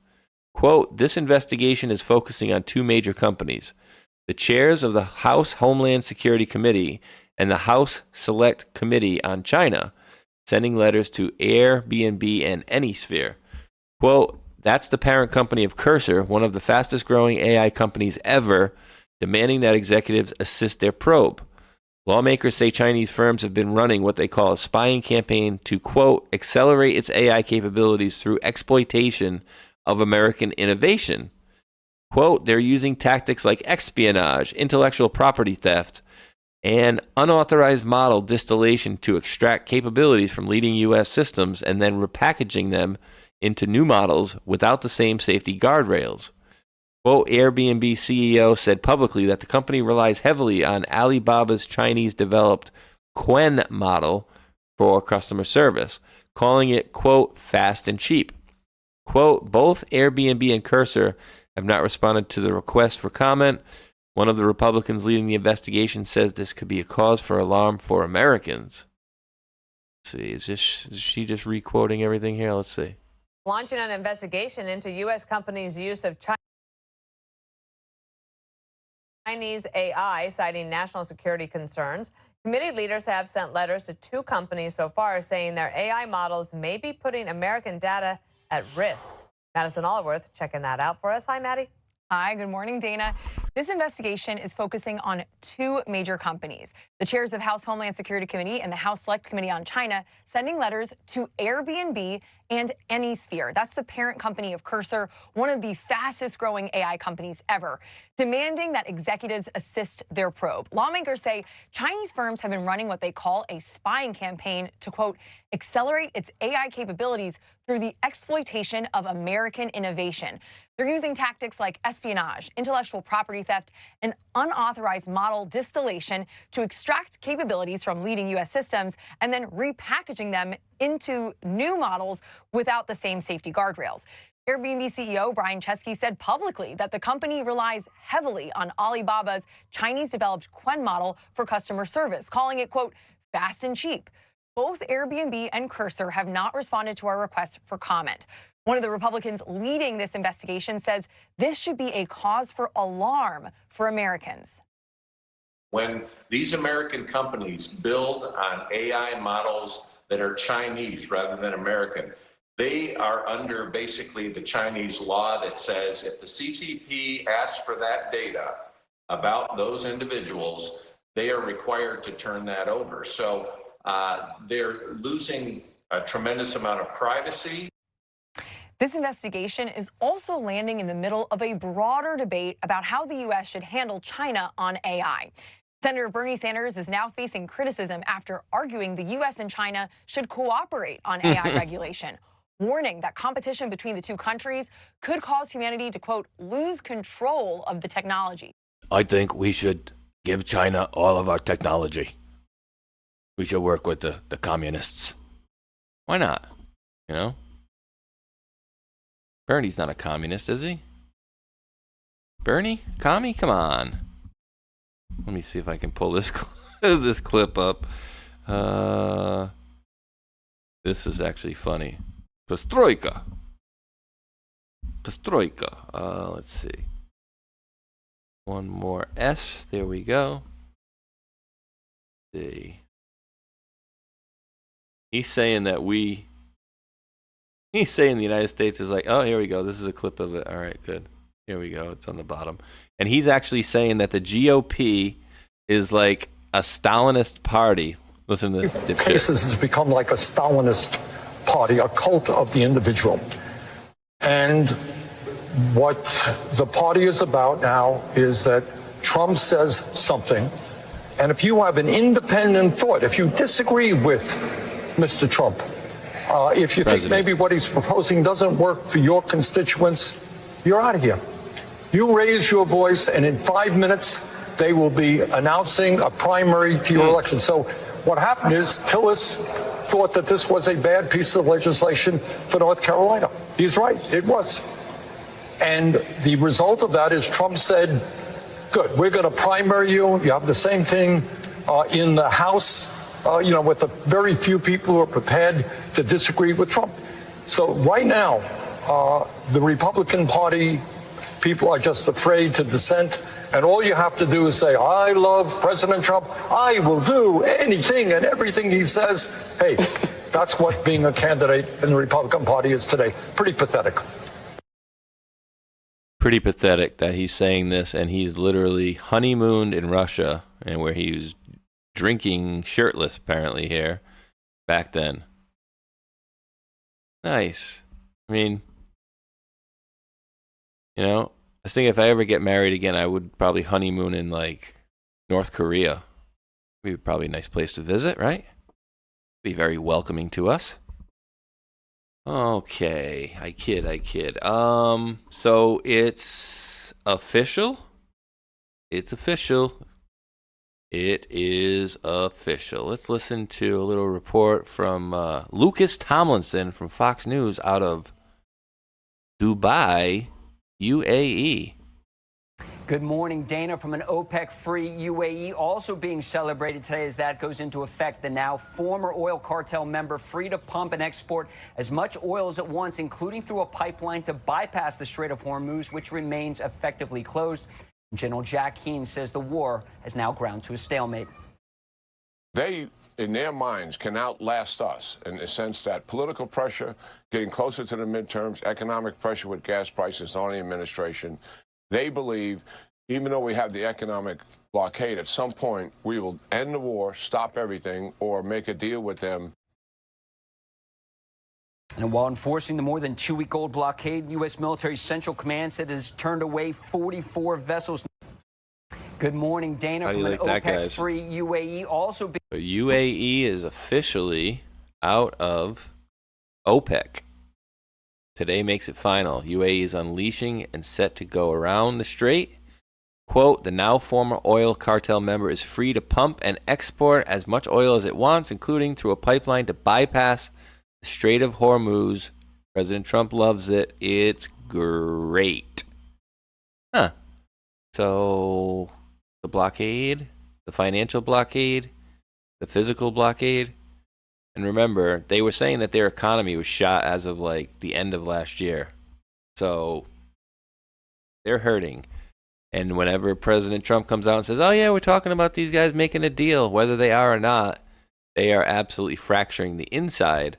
Quote, this investigation is focusing on two major companies, the chairs of the House Homeland Security Committee and the House Select Committee on China, sending letters to Airbnb and AnySphere. Quote, that's the parent company of Cursor, one of the fastest growing AI companies ever, demanding that executives assist their probe. Lawmakers say Chinese firms have been running what they call a spying campaign to, quote, accelerate its AI capabilities through exploitation of American innovation. Quote, they're using tactics like espionage, intellectual property theft, and unauthorized model distillation to extract capabilities from leading U.S. systems and then repackaging them into new models without the same safety guardrails. Quote, Airbnb CEO said publicly that the company relies heavily on Alibaba's Chinese-developed Quen model for customer service, calling it, quote, fast and cheap. Quote, both Airbnb and Cursor have not responded to the request for comment. One of the Republicans leading the investigation says this could be a cause for alarm for Americans. Let's see, is she just re-quoting everything here? Let's see. Launching an investigation into U.S. companies' use of Chinese AI, citing national security concerns. Committee leaders have sent letters to 2 companies so far saying their AI models may be putting American data at risk. Madison Allworth checking that out for us. Hi, Maddie. Hi, good morning, Dana. This investigation is focusing on 2 major companies. The chairs of House Homeland Security Committee and the House Select Committee on China sending letters to Airbnb and Anysphere. That's the parent company of Cursor, one of the fastest growing AI companies ever, demanding that executives assist their probe. Lawmakers say Chinese firms have been running what they call a spying campaign to, quote, accelerate its AI capabilities through the exploitation of American innovation. They're using tactics like espionage, intellectual property theft, and unauthorized model distillation to extract capabilities from leading U.S. systems and then repackaging them into new models without the same safety guardrails. Airbnb CEO Brian Chesky said publicly that the company relies heavily on Alibaba's Chinese-developed Quen model for customer service, calling it, quote, fast and cheap. Both Airbnb and Cursor have not responded to our request for comment. One of the Republicans leading this investigation says this should be a cause for alarm for Americans. When these American companies build on AI models that are Chinese rather than American, they are under basically the Chinese law that says if the CCP asks for that data about those individuals, they are required to turn that over. So they're losing a tremendous amount of privacy. This investigation is also landing in the middle of a broader debate about how the U.S. should handle China on AI. Senator Bernie Sanders is now facing criticism after arguing the U.S. and China should cooperate on AI regulation, warning that competition between the 2 countries could cause humanity to, quote, lose control of the technology. I think we should give China all of our technology. We should work with the communists. Why not? You know? Bernie's not a communist, is he? Bernie? Commie? Come on. Let me see if I can pull this this clip up. This is actually funny. Pestroika. Let's see. One more S. There we go. Let's see. He's saying the United States is like, oh, here we go. This is a clip of it. All right, good. Here we go. It's on the bottom. And he's actually saying that the GOP is like a Stalinist party. Listen to this. Cases has become like a Stalinist party, a cult of the individual. And what the party is about now is that Trump says something, and if you have an independent thought, if you disagree with Mr. Trump, if you think maybe what he's proposing doesn't work for your constituents, you're out of here. You raise your voice, and in 5 minutes, they will be announcing a primary to your election. So what happened is Tillis thought that this was a bad piece of legislation for North Carolina. He's right, it was. And the result of that is Trump said, good, we're going to primary you. You have the same thing in the House, with the very few people who are prepared to disagree with Trump. So right now, the Republican Party people are just afraid to dissent. And all you have to do is say, I love President Trump. I will do anything and everything he says. Hey, that's what being a candidate in the Republican Party is today. Pretty pathetic. Pretty pathetic that he's saying this, and he's literally honeymooned in Russia, and where he was drinking shirtless apparently here back then. Nice. I mean, you know, I was thinking if I ever get married again, I would probably honeymoon in like North Korea. Be probably a nice place to visit, right? Be very welcoming to us. Okay, I kid. So it's official. It's official. It is official. Let's listen to a little report from Lucas Tomlinson from Fox News out of Dubai, UAE. Good morning, Dana. From an OPEC-free UAE, also being celebrated today as that goes into effect. The now former oil cartel member free to pump and export as much oil as at once, including through a pipeline to bypass the Strait of Hormuz, which remains effectively closed. General Jack Keane says the war has now ground to a stalemate. They, in their minds, can outlast us in the sense that political pressure, getting closer to the midterms, economic pressure with gas prices on the administration. They believe, even though we have the economic blockade, at some point we will end the war, stop everything, or make a deal with them. And while enforcing the more than 2-week-old blockade, U.S. military Central Command said it has turned away 44 vessels. Good morning, Dana. How do you from like an that, guys? OPEC-free UAE, also being... So UAE is officially out of OPEC. Today makes it final. UAE is unleashing and set to go around the strait. Quote, the now former oil cartel member is free to pump and export as much oil as it wants, including through a pipeline to bypass the Strait of Hormuz. President Trump loves it. It's great. Huh. So the blockade, the financial blockade, the physical blockade. And remember, they were saying that their economy was shot as of like the end of last year. So they're hurting. And whenever President Trump comes out and says, oh yeah, we're talking about these guys making a deal, whether they are or not, they are absolutely fracturing the inside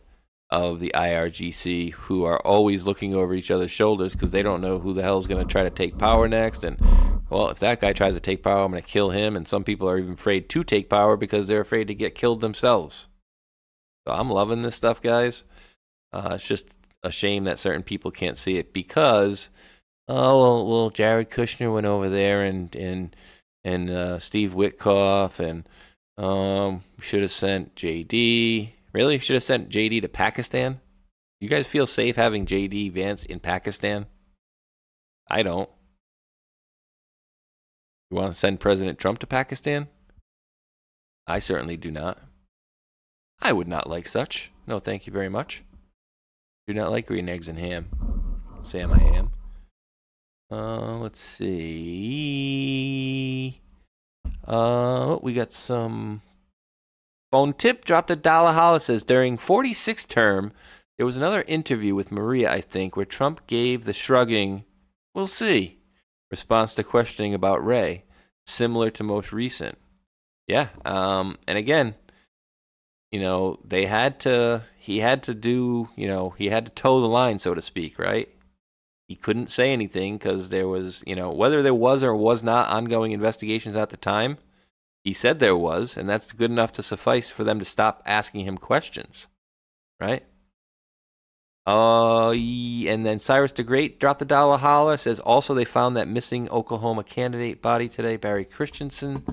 of the IRGC, who are always looking over each other's shoulders because they don't know who the hell is going to try to take power next. And, well, if that guy tries to take power, I'm going to kill him. And some people are even afraid to take power because they're afraid to get killed themselves. So I'm loving this stuff, guys. It's just a shame that certain people can't see it because, well, Jared Kushner went over there and Steve Witkoff and should have sent JD. Really? Should have sent JD to Pakistan? You guys feel safe having JD Vance in Pakistan? I don't. You want to send President Trump to Pakistan? I certainly do not. I would not like such. No, thank you very much. Do not like green eggs and ham. Sam, I am. Let's see. We got some phone tip. Dropped $1 holla. Says during 46th term, there was another interview with Maria, I think, where Trump gave the shrugging, we'll see, response to questioning about Ray, similar to most recent. Yeah. And again, you know, he had to toe the line, so to speak, right? He couldn't say anything because there was, whether there was or was not ongoing investigations at the time, he said there was, and that's good enough to suffice for them to stop asking him questions, right? And then Cyrus the Great dropped $1 holla, says also they found that missing Oklahoma candidate body today, Barry Christensen.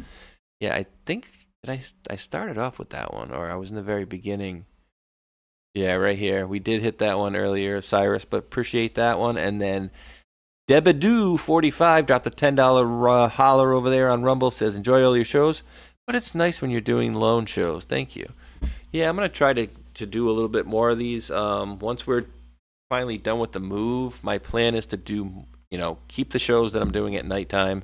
Yeah, I think I started off with that one, or I was in the very beginning. Yeah, right here. We did hit that one earlier, Cyrus, but appreciate that one. And then Debadoo45 dropped a $10 holler over there on Rumble, says, enjoy all your shows, but it's nice when you're doing lone shows. Thank you. Yeah, I'm going to try to do a little bit more of these. Once we're finally done with the move, my plan is to do, keep the shows that I'm doing at nighttime,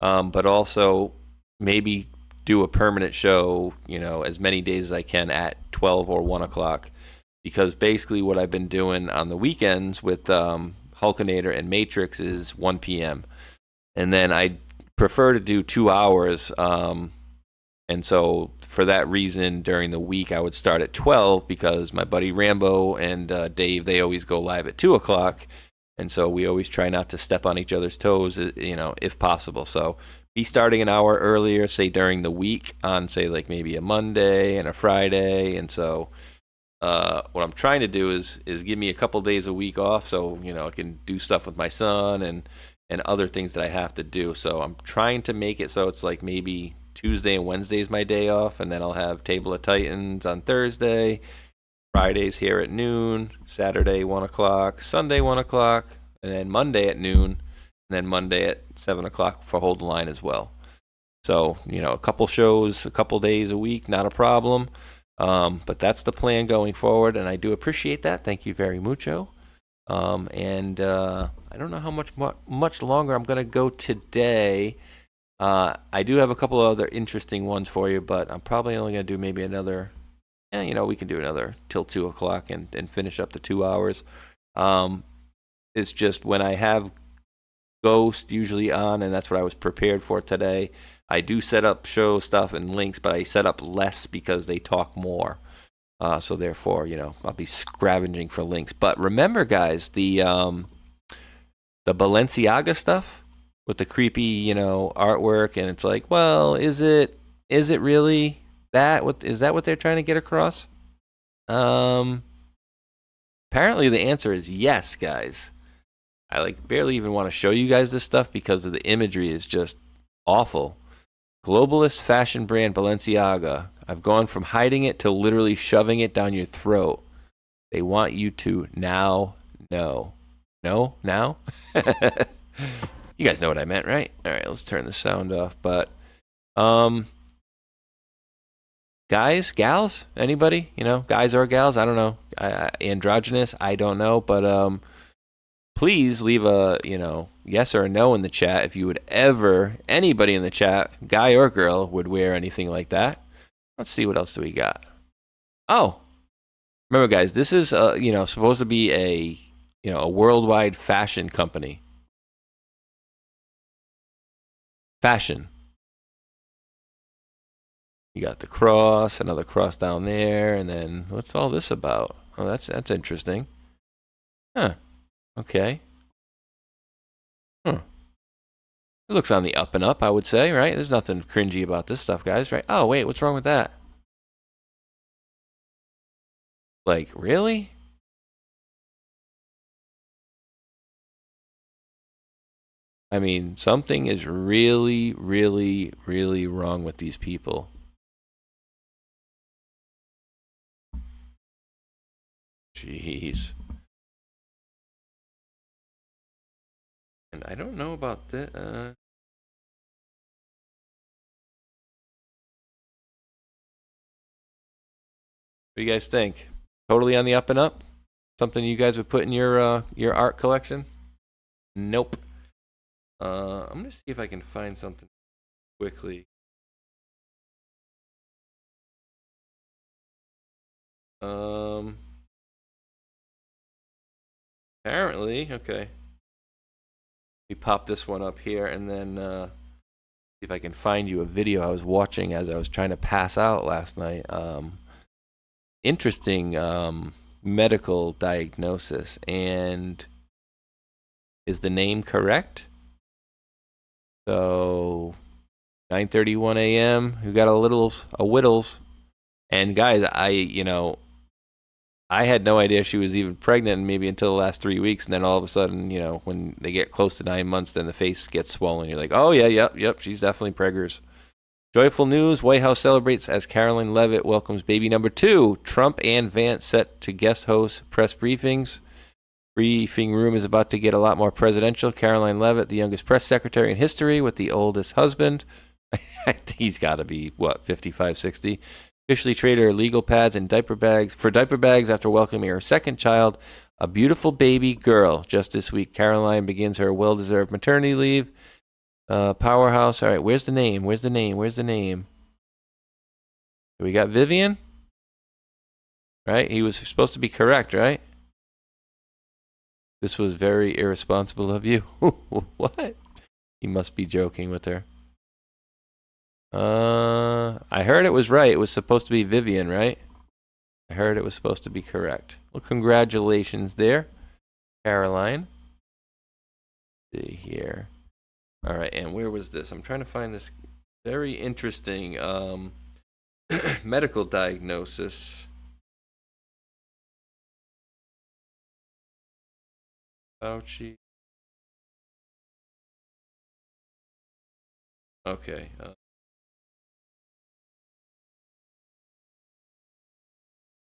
but also maybe do a permanent show, as many days as I can at 12 or 1 o'clock. Because basically what I've been doing on the weekends with Hulkinator and Matrix is 1 p.m. And then I prefer to do 2 hours. And so for that reason, during the week, I would start at 12 because my buddy Rambo and Dave, they always go live at 2 o'clock. And so we always try not to step on each other's toes, if possible. So be starting an hour earlier, say during the week on, say, like maybe a Monday and a Friday. And so what I'm trying to do is give me a couple days a week off, so I can do stuff with my son and other things that I have to do. So I'm trying to make it so it's like maybe Tuesday and Wednesday is my day off, and then I'll have Table of Titans on Thursday, Fridays here at noon, Saturday 1 o'clock, Sunday 1 o'clock, and then Monday at noon, and then Monday at 7 o'clock for Hold the Line as well. So, a couple shows, a couple days a week, not a problem. But that's the plan going forward, and I do appreciate that. Thank you very mucho. And I don't know how much longer I'm going to go today. I do have a couple of other interesting ones for you, but I'm probably only going to do maybe another, we can do another till 2 o'clock and finish up the 2 hours. It's just when I have Ghost usually on, and that's what I was prepared for today, I do set up show stuff and links, but I set up less because they talk more. So therefore, I'll be scavenging for links. But remember, guys, the Balenciaga stuff with the creepy, artwork, and it's like, well, is it really that? Is that what they're trying to get across? Apparently the answer is yes, guys. I barely even want to show you guys this stuff because of the imagery is just awful. Globalist fashion brand Balenciaga. I've gone from hiding it to literally shoving it down your throat. They want you to now know. No? Now? You guys know what I meant, right? All right, let's turn the sound off. But, guys, gals, anybody? Guys or gals? I don't know. Androgynous? I don't know. But, please leave a, yes or a no in the chat if you would ever, anybody in the chat, guy or girl, would wear anything like that. Let's see, what else do we got? Oh, remember, guys, this is, supposed to be a worldwide fashion company. Fashion. You got the cross, another cross down there, and then what's all this about? Oh, that's interesting. Huh. Okay. It looks on the up and up, I would say, right? There's nothing cringy about this stuff, guys, right? Oh, wait, what's wrong with that? Really? I mean, something is really, really, really wrong with these people. Jeez. And I don't know about this. What do you guys think? Totally on the up and up? Something you guys would put in your art collection? Nope. I'm gonna see if I can find something quickly. Apparently, okay. We pop this one up here, and then see if I can find you a video I was watching as I was trying to pass out last night. Interesting medical diagnosis. And is the name correct? So 9:31 a.m. We got a Whittles. And guys, I had no idea she was even pregnant maybe until the last 3 weeks, and then all of a sudden, when they get close to 9 months, then the face gets swollen. You're like, oh yeah, yep, she's definitely preggers. Joyful news, White House celebrates as Caroline Leavitt welcomes baby number 2. Trump and Vance set to guest host press briefings. Briefing room is about to get a lot more presidential. Caroline Leavitt, the youngest press secretary in history with the oldest husband. He's got to be, 55, 60? Officially traded her legal pads and diaper bags after welcoming her second child, a beautiful baby girl. Just this week, Caroline begins her well-deserved maternity leave. Powerhouse. All right, where's the name? We got Vivian? Right? He was supposed to be correct, right? This was very irresponsible of you. What? He must be joking with her. I heard it was right. It was supposed to be Vivian, right? I heard it was supposed to be correct. Well, congratulations there, Caroline. Let's see here. All right, and where was this? I'm trying to find this very interesting medical diagnosis. Fauci. Okay.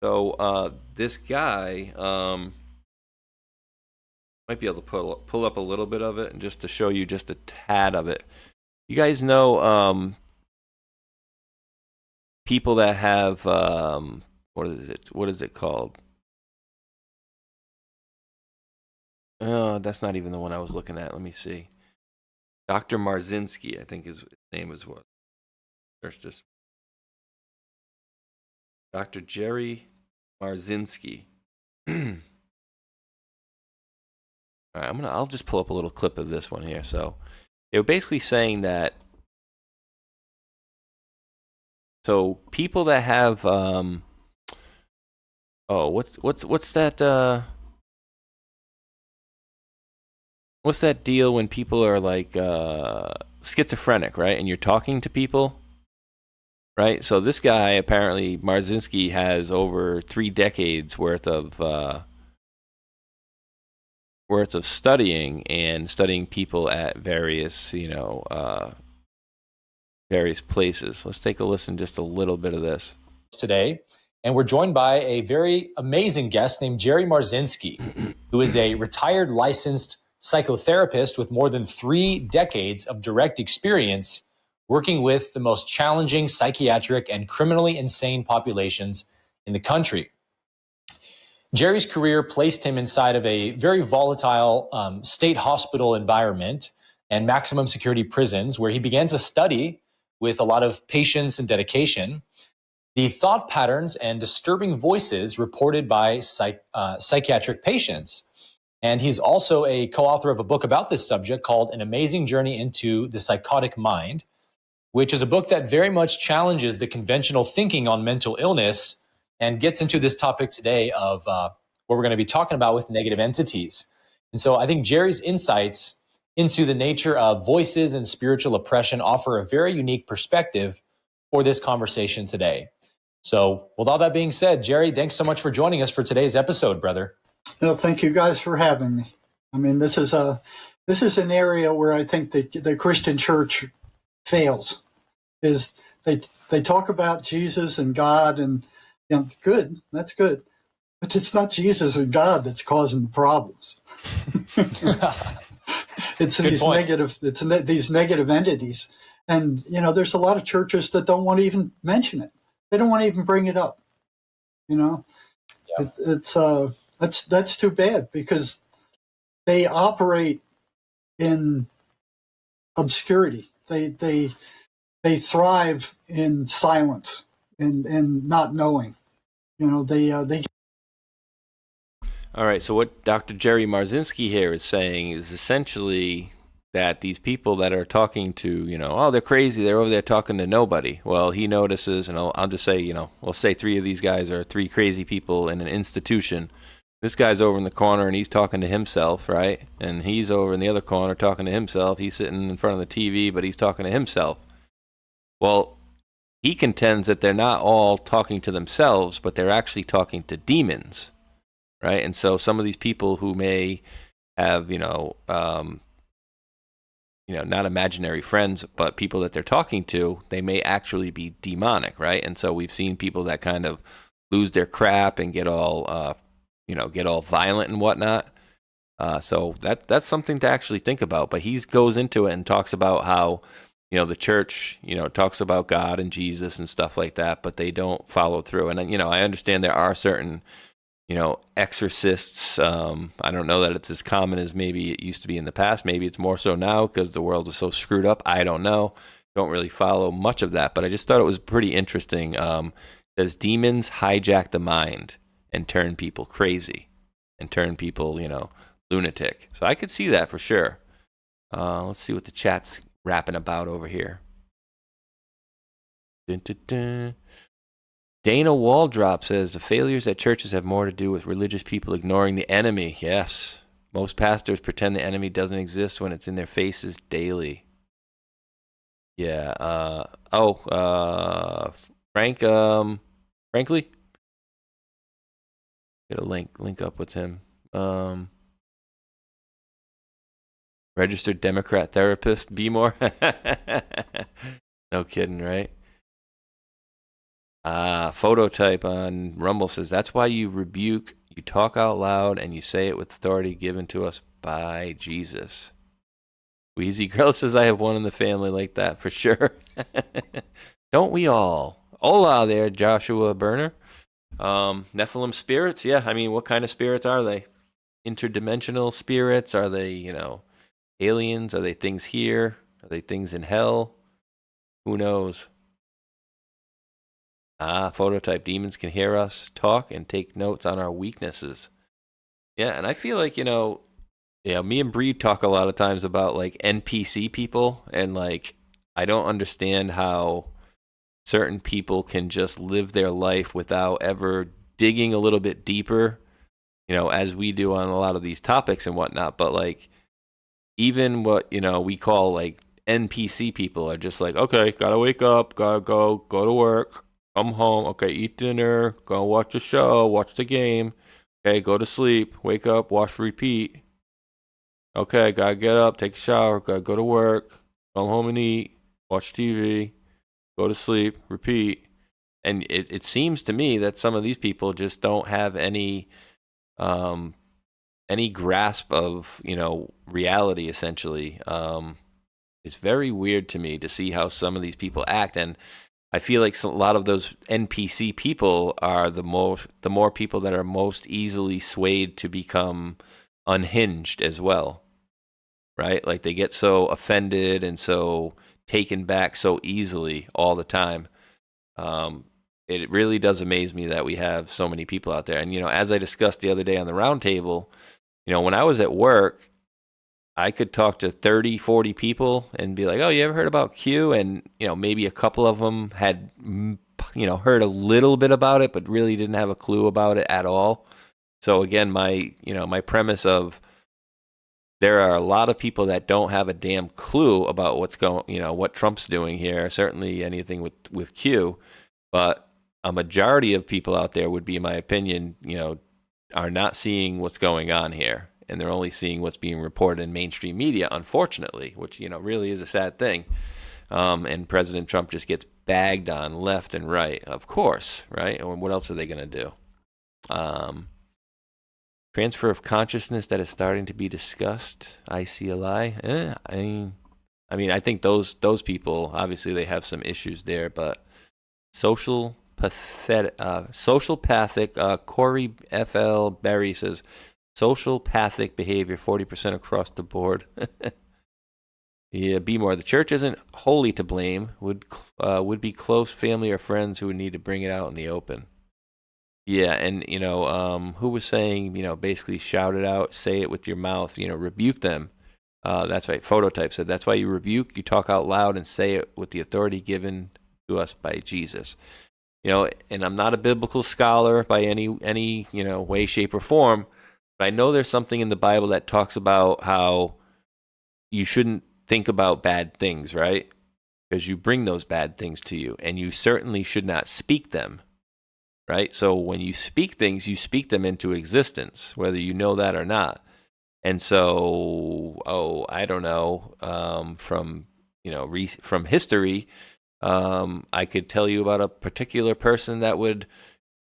So this guy might be able to pull up a little bit of it, and just to show you just a tad of it. You guys know people that have what is it called? That's not even the one I was looking at. Let me see. Dr. Marzinski, I think his name is what. Search this. Dr. Jerry Marzinski. All right, I'll just pull up a little clip of this one here. So they were basically saying that people that have what's that what's that deal when people are like schizophrenic, right? And you're talking to people, right? So this guy, apparently Marzinski, has over 3 decades worth of studying people at various various places. Let's take a listen, just a little bit of this today. And we're joined by a very amazing guest named Jerry Marzinski, who is a retired licensed psychotherapist with more than 3 decades of direct experience working with the most challenging psychiatric and criminally insane populations in the country. Jerry's career placed him inside of a very volatile state hospital environment and maximum security prisons, where he began to study with a lot of patience and dedication the thought patterns and disturbing voices reported by psychiatric patients. And he's also a co-author of a book about this subject called An Amazing Journey into the Psychotic Mind, which is a book that very much challenges the conventional thinking on mental illness and gets into this topic today of what we're going to be talking about with negative entities. And so I think Jerry's insights into the nature of voices and spiritual oppression offer a very unique perspective for this conversation today. So with all that being said, Jerry, thanks so much for joining us for today's episode, brother. Well, thank you guys for having me. I mean, this is an area where I think the Christian church fails. Is they talk about Jesus and God, and good, that's good, but it's not Jesus and God that's causing the problems. It's these negative entities, and there's a lot of churches that don't want to even mention it. They don't want to even bring it up. Yeah. That's too bad, because they operate in obscurity. They thrive in silence and not knowing. They. All right, so what Dr. Jerry Marzinski here is saying is essentially that these people that are talking to, oh, they're crazy, they're over there talking to nobody. Well, he notices, and I'll just say, we'll say 3 of these guys are 3 crazy people in an institution. This guy's over in the corner and he's talking to himself, right? And he's over in the other corner talking to himself. He's sitting in front of the TV, but he's talking to himself. Well, he contends that they're not all talking to themselves, but they're actually talking to demons, right? And so some of these people who may have, not imaginary friends, but people that they're talking to, they may actually be demonic, right? And so we've seen people that kind of lose their crap and get all, get all violent and whatnot. So that's something to actually think about. But he goes into it and talks about how, the church, talks about God and Jesus and stuff like that, but they don't follow through. And, I understand there are certain, exorcists. I don't know that it's as common as maybe it used to be in the past. Maybe it's more so now because the world is so screwed up. I don't know. Don't really follow much of that, but I just thought it was pretty interesting. Does demons hijack the mind and turn people crazy and turn people, lunatic? So I could see that for sure. Let's see what the chat's rapping about over here. Dun, dun, dun. Dana Waldrop says the failures at churches have more to do with religious people ignoring the enemy. Yes. Most pastors pretend the enemy doesn't exist when it's in their faces daily. Yeah. Frankly, get a link up with him. Registered Democrat therapist, be more. No kidding, right? Phototype on Rumble says, that's why you rebuke, you talk out loud, and you say it with authority given to us by Jesus. Wheezy Girl says, I have one in the family like that for sure. Don't we all? Hola there, Joshua Burner. Nephilim spirits? Yeah, I mean, what kind of spirits are they? Interdimensional spirits? Are they, aliens? Are they things here? Are they things in hell? Who knows? Phototype demons can hear us talk and take notes on our weaknesses. Yeah, and I feel like, me and Bree talk a lot of times about like NPC people, and like I don't understand how certain people can just live their life without ever digging a little bit deeper, as we do on a lot of these topics and whatnot. But like even what, we call like NPC people are just like, okay, gotta wake up, gotta go to work, come home, okay, eat dinner, go watch a show, watch the game, okay, go to sleep, wake up, wash, repeat. Okay, gotta get up, take a shower, gotta go to work, come home and eat, watch TV, go to sleep, repeat. And it seems to me that some of these people just don't have any grasp of, reality, essentially. It's very weird to me to see how some of these people act. And I feel like a lot of those NPC people are the more people that are most easily swayed to become unhinged as well. Right? Like they get so offended and so taken back so easily all the time. It really does amaze me that we have so many people out there. And, as I discussed the other day on the round table, when I was at work, I could talk to 30, 40 people and be like, oh, you ever heard about Q? And, maybe a couple of them had, heard a little bit about it, but really didn't have a clue about it at all. So again, my premise of, there are a lot of people that don't have a damn clue about what's going, what Trump's doing here, certainly anything with Q, but a majority of people out there would be, in my opinion, are not seeing what's going on here, and they're only seeing what's being reported in mainstream media, unfortunately, which, really is a sad thing. And President Trump just gets bagged on left and right, of course, right? And what else are they going to do? Transfer of consciousness that is starting to be discussed. I see a lie. I mean, I think those people, obviously, they have some issues there, but social pathic. Corey F.L. Berry says, social pathic behavior, 40% across the board. Yeah, be more. The church isn't wholly to blame. Would be close family or friends who would need to bring it out in the open. Yeah, and who was saying, basically shout it out, say it with your mouth, rebuke them. That's right. Phototype said that's why you rebuke, you talk out loud and say it with the authority given to us by Jesus. And I'm not a biblical scholar by any way, shape, or form, but I know there's something in the Bible that talks about how you shouldn't think about bad things, right? Because you bring those bad things to you, and you certainly should not speak them. Right? So when you speak things, you speak them into existence, whether you know that or not. And so, I don't know, from history, I could tell you about a particular person that would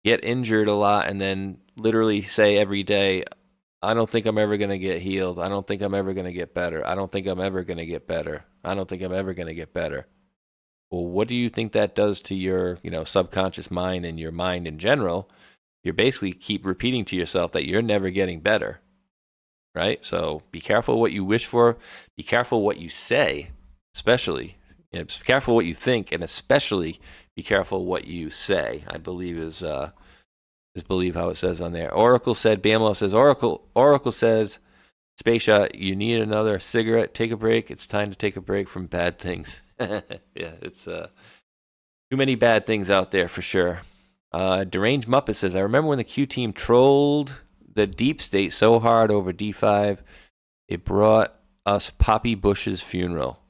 get injured a lot and then literally say every day, I don't think I'm ever going to get healed. I don't think I'm ever going to get better. I don't think I'm ever going to get better. I don't think I'm ever going to get better. Well, what do you think that does to your, subconscious mind and your mind in general? You basically keep repeating to yourself that you're never getting better, right? So be careful what you wish for. Be careful what you say, especially. Be careful what you think, and especially be careful what you say, I believe is believe how it says on there. Oracle said, Bamla says, Oracle says, Spaceshot, you need another cigarette. Take a break. It's time to take a break from bad things. Yeah, it's too many bad things out there for sure. Deranged Muppet says, I remember when the Q team trolled the deep state so hard over D5, it brought us Poppy Bush's funeral.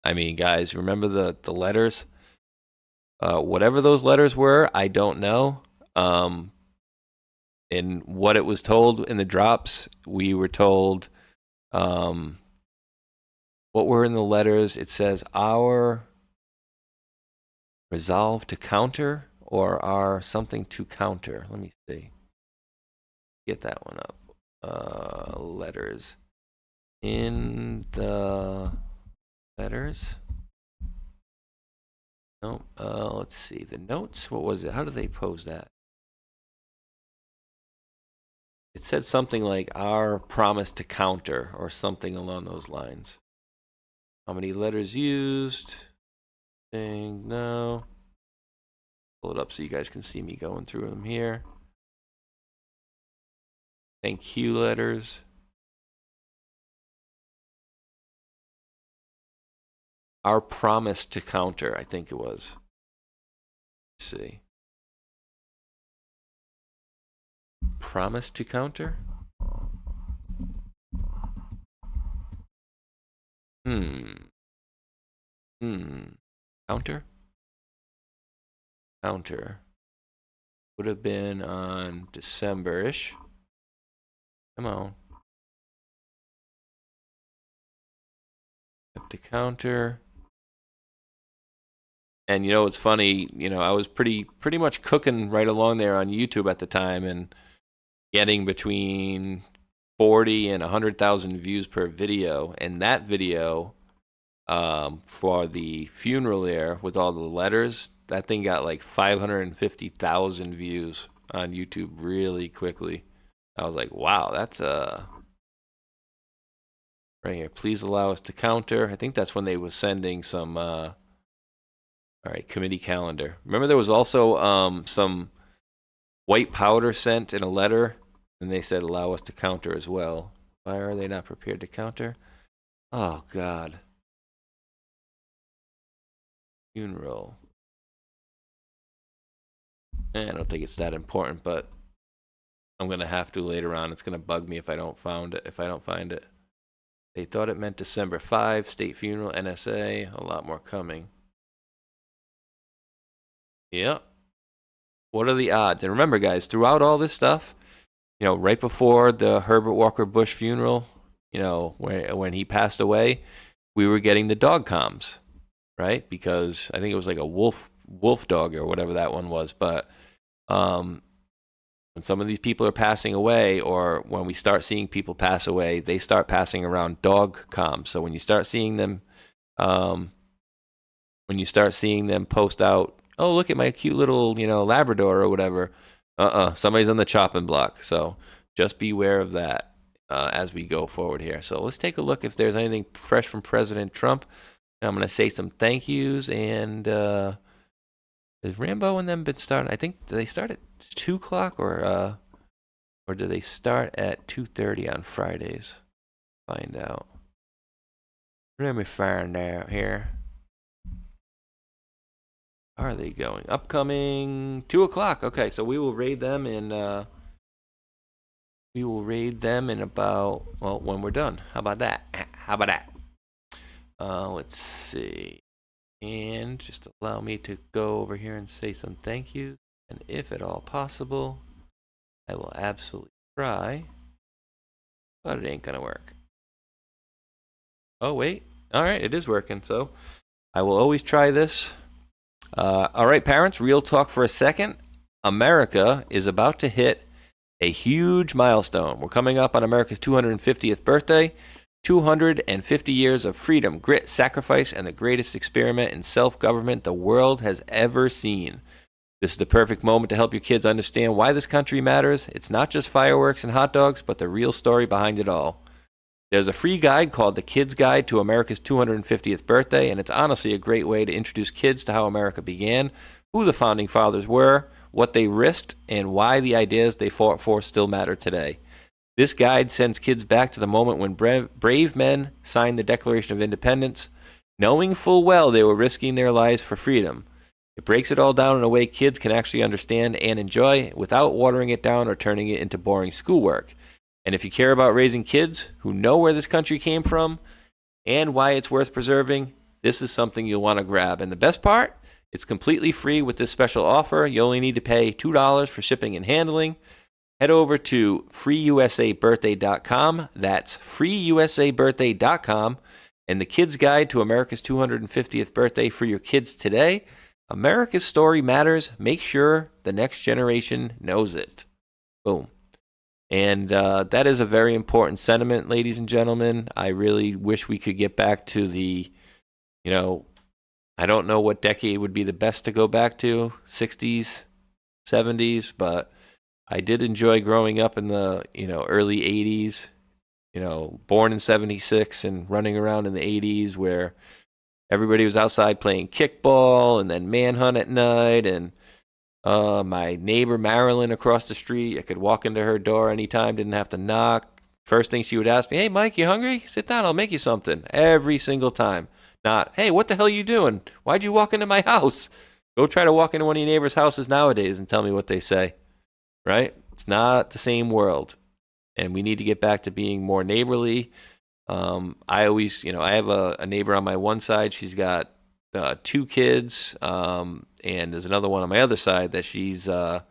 I mean, guys, remember the letters? Whatever those letters were, I don't know. And what it was told in the drops, we were told, what were in the letters? It says our resolve to counter or our something to counter. Let me see. Get that one up. Letters. In the letters. No, let's see. The notes. What was it? How did they pose that? It said something like our promise to counter or something along those lines. How many letters used? No. Pull it up so you guys can see me going through them here. Thank you letters. Our promise to counter, I think it was. Let's see. Promise to counter? Counter? Counter. Would have been on December-ish. Come on. Up to counter. And you know, it's funny, you know, I was pretty much cooking right along there on YouTube at the time and getting between 40 and 100,000 views per video. And that video for the funeral there with all the letters, that thing got like 550,000 views on YouTube really quickly. I was like, wow, that's right here. Please allow us to counter. I think that's when they was sending some all right, committee calendar. Remember there was also some white powder sent in a letter, and they said allow us to counter as well. Why are they not prepared to counter? Oh, God. Funeral. I don't think it's that important, but I'm going to have to later on. It's going to bug me if I don't find it. They thought it meant December 5, state funeral, NSA, a lot more coming. Yep. What are the odds? And remember, guys, throughout all this stuff, you know, right before the Herbert Walker Bush funeral, you know, when he passed away, we were getting the dog comms, right? Because I think it was like a wolf dog or whatever that one was. But when some of these people are passing away, or when we start seeing people pass away, they start passing around dog comms. So when you start seeing them, post out, oh, look at my cute little, you know, Labrador or whatever. Somebody's on the chopping block. So just beware of that as we go forward here. So let's take a look if there's anything fresh from President Trump. And I'm going to say some thank yous. And has Rambo and them been starting? I think, do they start at 2 o'clock or do they start at 2:30 on Fridays? Find out. Let me find out here. Are they going? Upcoming 2 o'clock. Okay, so we will raid them in about, well, when we're done. How about that? Let's see. And just allow me to go over here and say some thank yous. And if at all possible, I will absolutely try. But it ain't gonna work. Oh, wait. All right, it is working. So I will always try this. All right, parents, real talk for a second. America is about to hit a huge milestone. We're coming up on America's 250th birthday. 250 years of freedom, grit, sacrifice, and the greatest experiment in self-government the world has ever seen. This is the perfect moment to help your kids understand why this country matters. It's not just fireworks and hot dogs, but the real story behind it all. There's a free guide called The Kid's Guide to America's 250th Birthday, and it's honestly a great way to introduce kids to how America began, who the founding fathers were, what they risked, and why the ideas they fought for still matter today. This guide sends kids back to the moment when brave men signed the Declaration of Independence, knowing full well they were risking their lives for freedom. It breaks it all down in a way kids can actually understand and enjoy without watering it down or turning it into boring schoolwork. And if you care about raising kids who know where this country came from and why it's worth preserving, this is something you'll want to grab. And the best part, it's completely free with this special offer. You only need to pay $2 for shipping and handling. Head over to freeusabirthday.com. That's freeusabirthday.com. And the Kids Guide to America's 250th Birthday for your kids today. America's story matters. Make sure the next generation knows it. Boom. And that is a very important sentiment, ladies and gentlemen. I really wish we could get back to the, I don't know what decade would be the best to go back to, 60s, 70s, but I did enjoy growing up in the, early 80s, born in 76 and running around in the 80s where everybody was outside playing kickball and then manhunt at night. And my neighbor Marilyn across the street, I could walk into her door anytime, didn't have to knock. First thing she would ask me, "Hey, Mike, you hungry? Sit down, I'll make you something." Every single time. Not, "Hey, what the hell are you doing? Why'd you walk into my house?" Go try to walk into one of your neighbor's houses nowadays and tell me what they say. Right? It's not the same world. And we need to get back to being more neighborly. I always, I have a neighbor on my one side. She's got 2 kids. And there's another one on my other side that she's got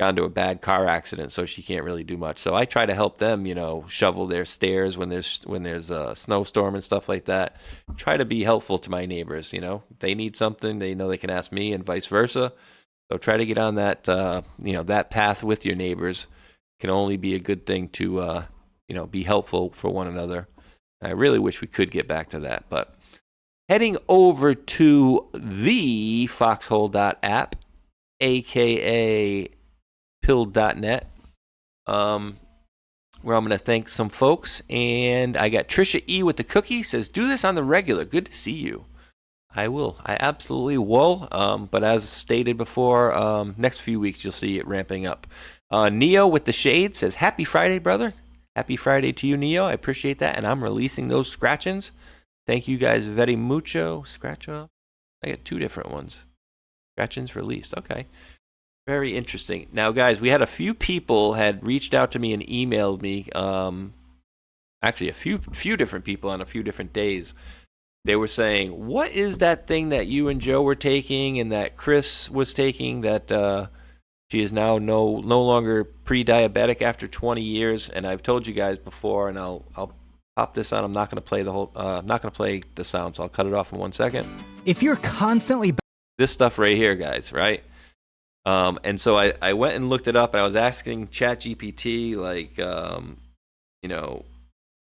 into a bad car accident, so she can't really do much. So I try to help them, shovel their stairs when there's a snowstorm and stuff like that. Try to be helpful to my neighbors. They need something, they know they can ask me, and vice versa. So try to get on that, that path with your neighbors. Can only be a good thing to, be helpful for one another. I really wish we could get back to that. But heading over to the foxhole.app, a.k.a. pill.net, where I'm going to thank some folks. And I got Trisha E. with the cookie, says, "Do this on the regular. Good to see you." I will. I absolutely will. But as stated before, next few weeks you'll see it ramping up. Neo with the shade says, "Happy Friday, brother." Happy Friday to you, Neo. I appreciate that. And I'm releasing those scratchings. Thank you guys very mucho. Scratch off. I got 2 different ones. Scratchings released. Okay. Very interesting. Now, guys, we had a few people had reached out to me and emailed me. Actually, a few different people on a few different days. They were saying, "What is that thing that you and Joe were taking and that Chris was taking that she is now no longer pre-diabetic after 20 years?" And I've told you guys before, and I'll pop this on. I'm not going to play I'm not going to play the sound, so I'll cut it off in 1 second. If you're constantly this stuff right here, guys, right? And so I went and looked it up, and I was asking ChatGPT,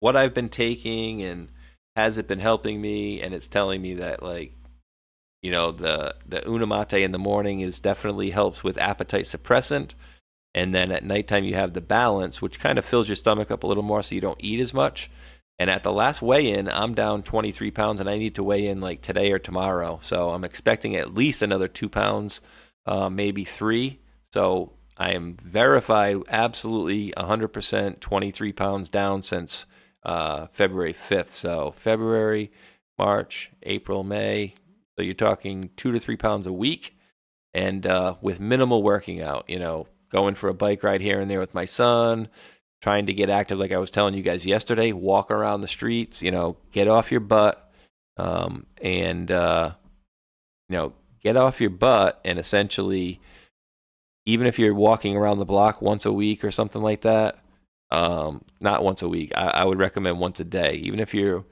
what I've been taking and has it been helping me? And it's telling me that, the Unamate in the morning is definitely helps with appetite suppressant. And then at nighttime you have the balance, which kind of fills your stomach up a little more so you don't eat as much. And at the last weigh-in, I'm down 23 pounds, and I need to weigh in today or tomorrow. So I'm expecting at least another 2 pounds, maybe 3. So I am verified absolutely 100% 23 pounds down since February 5th. So February, March, April, May. So you're talking 2 to 3 pounds a week, and with minimal working out, going for a bike ride here and there with my son, trying to get active like I was telling you guys yesterday, walk around the streets, get off your butt, get off your butt, and essentially, even if you're walking around the block once a week or something like that, not once a week, I would recommend once a day. Even if you're,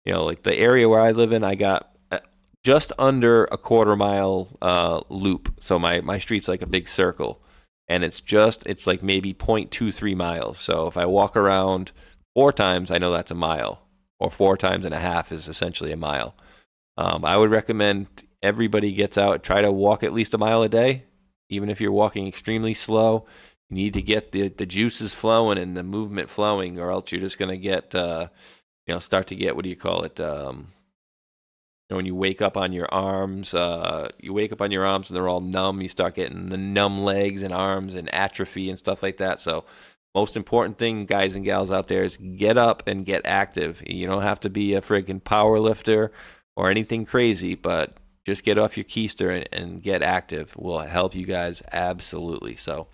the area where I live in, I got just under a quarter mile loop. So my street's like a big circle, and it's like maybe 0.23 miles. So if I walk around 4 times, I know that's a mile, or 4 times and a half is essentially a mile. I would recommend everybody gets out, try to walk at least a mile a day. Even if you're walking extremely slow, you need to get the juices flowing and the movement flowing, or else you're just going to get, start to get, what do you call it? When you wake up on your arms, and they're all numb. You start getting the numb legs and arms and atrophy and stuff like that. So most important thing, guys and gals out there, is get up and get active. You don't have to be a friggin' power lifter or anything crazy, but just get off your keister and get active will help you guys absolutely. So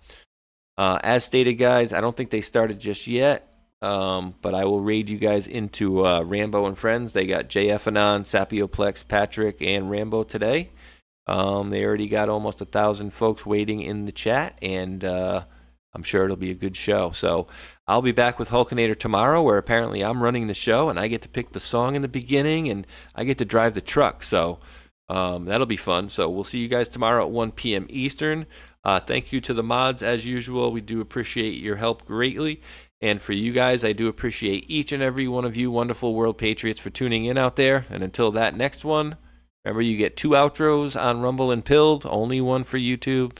as stated, guys, I don't think they started just yet. but I will raid you guys into Rambo and Friends. They got JF Anon, Sapioplex, Patrick, and Rambo today. They already got almost 1,000 folks waiting in the chat, and I'm sure it'll be a good show. So I'll be back with Hulkinator tomorrow, where apparently I'm running the show, and I get to pick the song in the beginning, and I get to drive the truck. So that'll be fun. So we'll see you guys tomorrow at 1 p.m. Eastern. Thank you to the mods, as usual. We do appreciate your help greatly. And for you guys, I do appreciate each and every one of you wonderful World Patriots for tuning in out there. And until that next one, remember, you get 2 outros on Rumble and Pilled, only one for YouTube.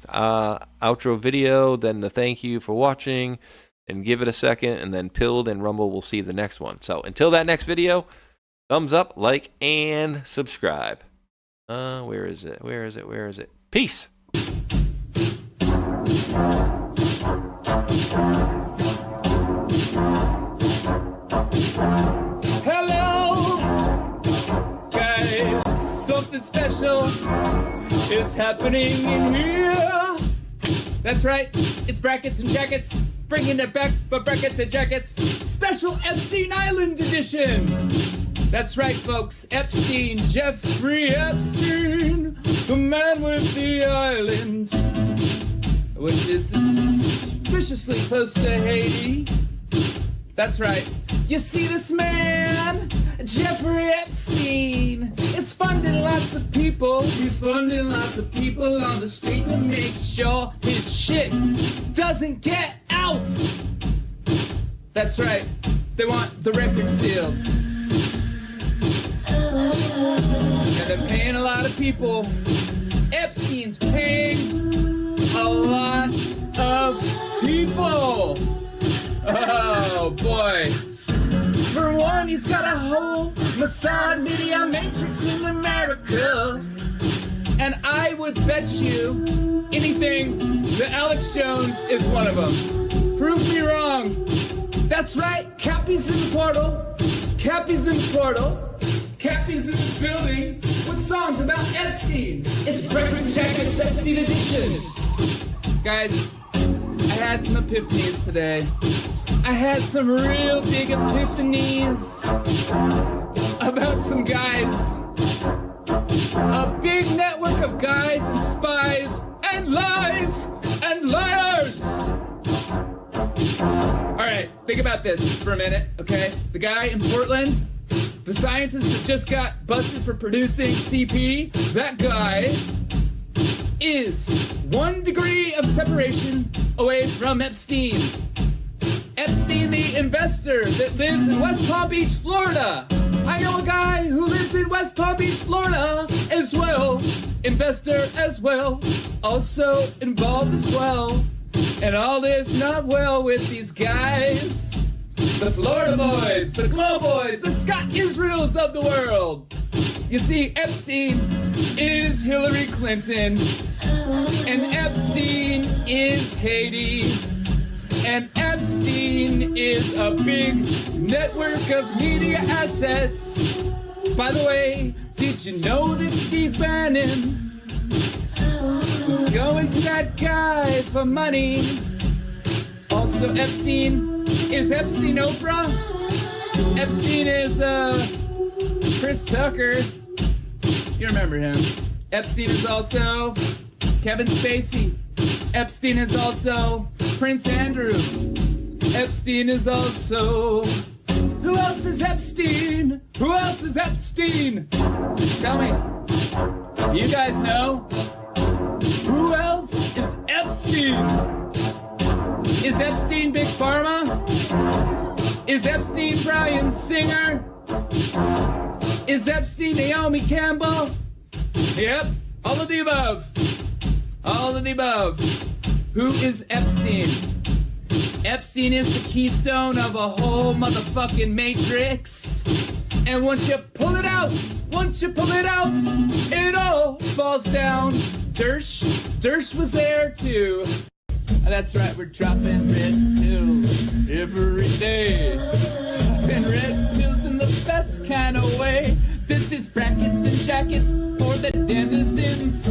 Outro video, then the thank you for watching, and give it a second, and then Pilled and Rumble will see the next one. So until that next video, thumbs up, like, and subscribe. Where is it? Where is it? Where is it? Peace. Hello, guys. Something special is happening in here. That's right. It's Brackets and Jackets. Bringing it back for Brackets and Jackets. Special Epstein Island edition. That's right, folks. Epstein, Jeffrey Epstein, the man with the island, which is suspiciously close to Haiti. That's right. You see, this man, Jeffrey Epstein, is funding lots of people. He's funding lots of people on the street to make sure his shit doesn't get out. That's right. They want the record sealed. And they're paying a lot of people. Epstein's paying a lot of people. Oh, boy. For one, he's got a whole Mossad media matrix in America. And I would bet you anything that Alex Jones is one of them. Prove me wrong. That's right. Cappy's in the portal. Cappy's in the portal. Cappy's in the building with songs about Epstein. It's Breakfast Jackets Epstein edition. Guys, I had some epiphanies today. I had some real big epiphanies about some guys. A big network of guys and spies and lies and liars. All right, think about this for a minute, okay? The guy in Portland, the scientist that just got busted for producing CP, that guy is 1 degree of separation away from Epstein. Epstein, the investor that lives in West Palm Beach, Florida. I know a guy who lives in West Palm Beach, Florida as well. Investor as well. Also involved as well. And all is not well with these guys. The Florida boys, the Glow boys, the Scott Israels of the world. You see, Epstein is Hillary Clinton, and Epstein is Haiti, and Epstein is a big network of media assets. By the way, did you know that Steve Bannon was going to that guy for money? Also, Epstein is Epstein Oprah. Epstein is Chris Tucker. You remember him. Epstein is also Kevin Spacey. Epstein is also Prince Andrew. Epstein is also... Who else is Epstein? Who else is Epstein? Tell me. You guys know? Who else is Epstein? Is Epstein Big Pharma? Is Epstein Bryan Singer? Is Epstein Naomi Campbell? Yep, all of the above. All of the above. Who is Epstein? Epstein is the keystone of a whole motherfucking matrix. And once you pull it out, it all falls down. Dersh was there too. That's right, we're dropping red pills every day. Dropping red pills in the best kind of way. This is Brackets and Jackets for the denizens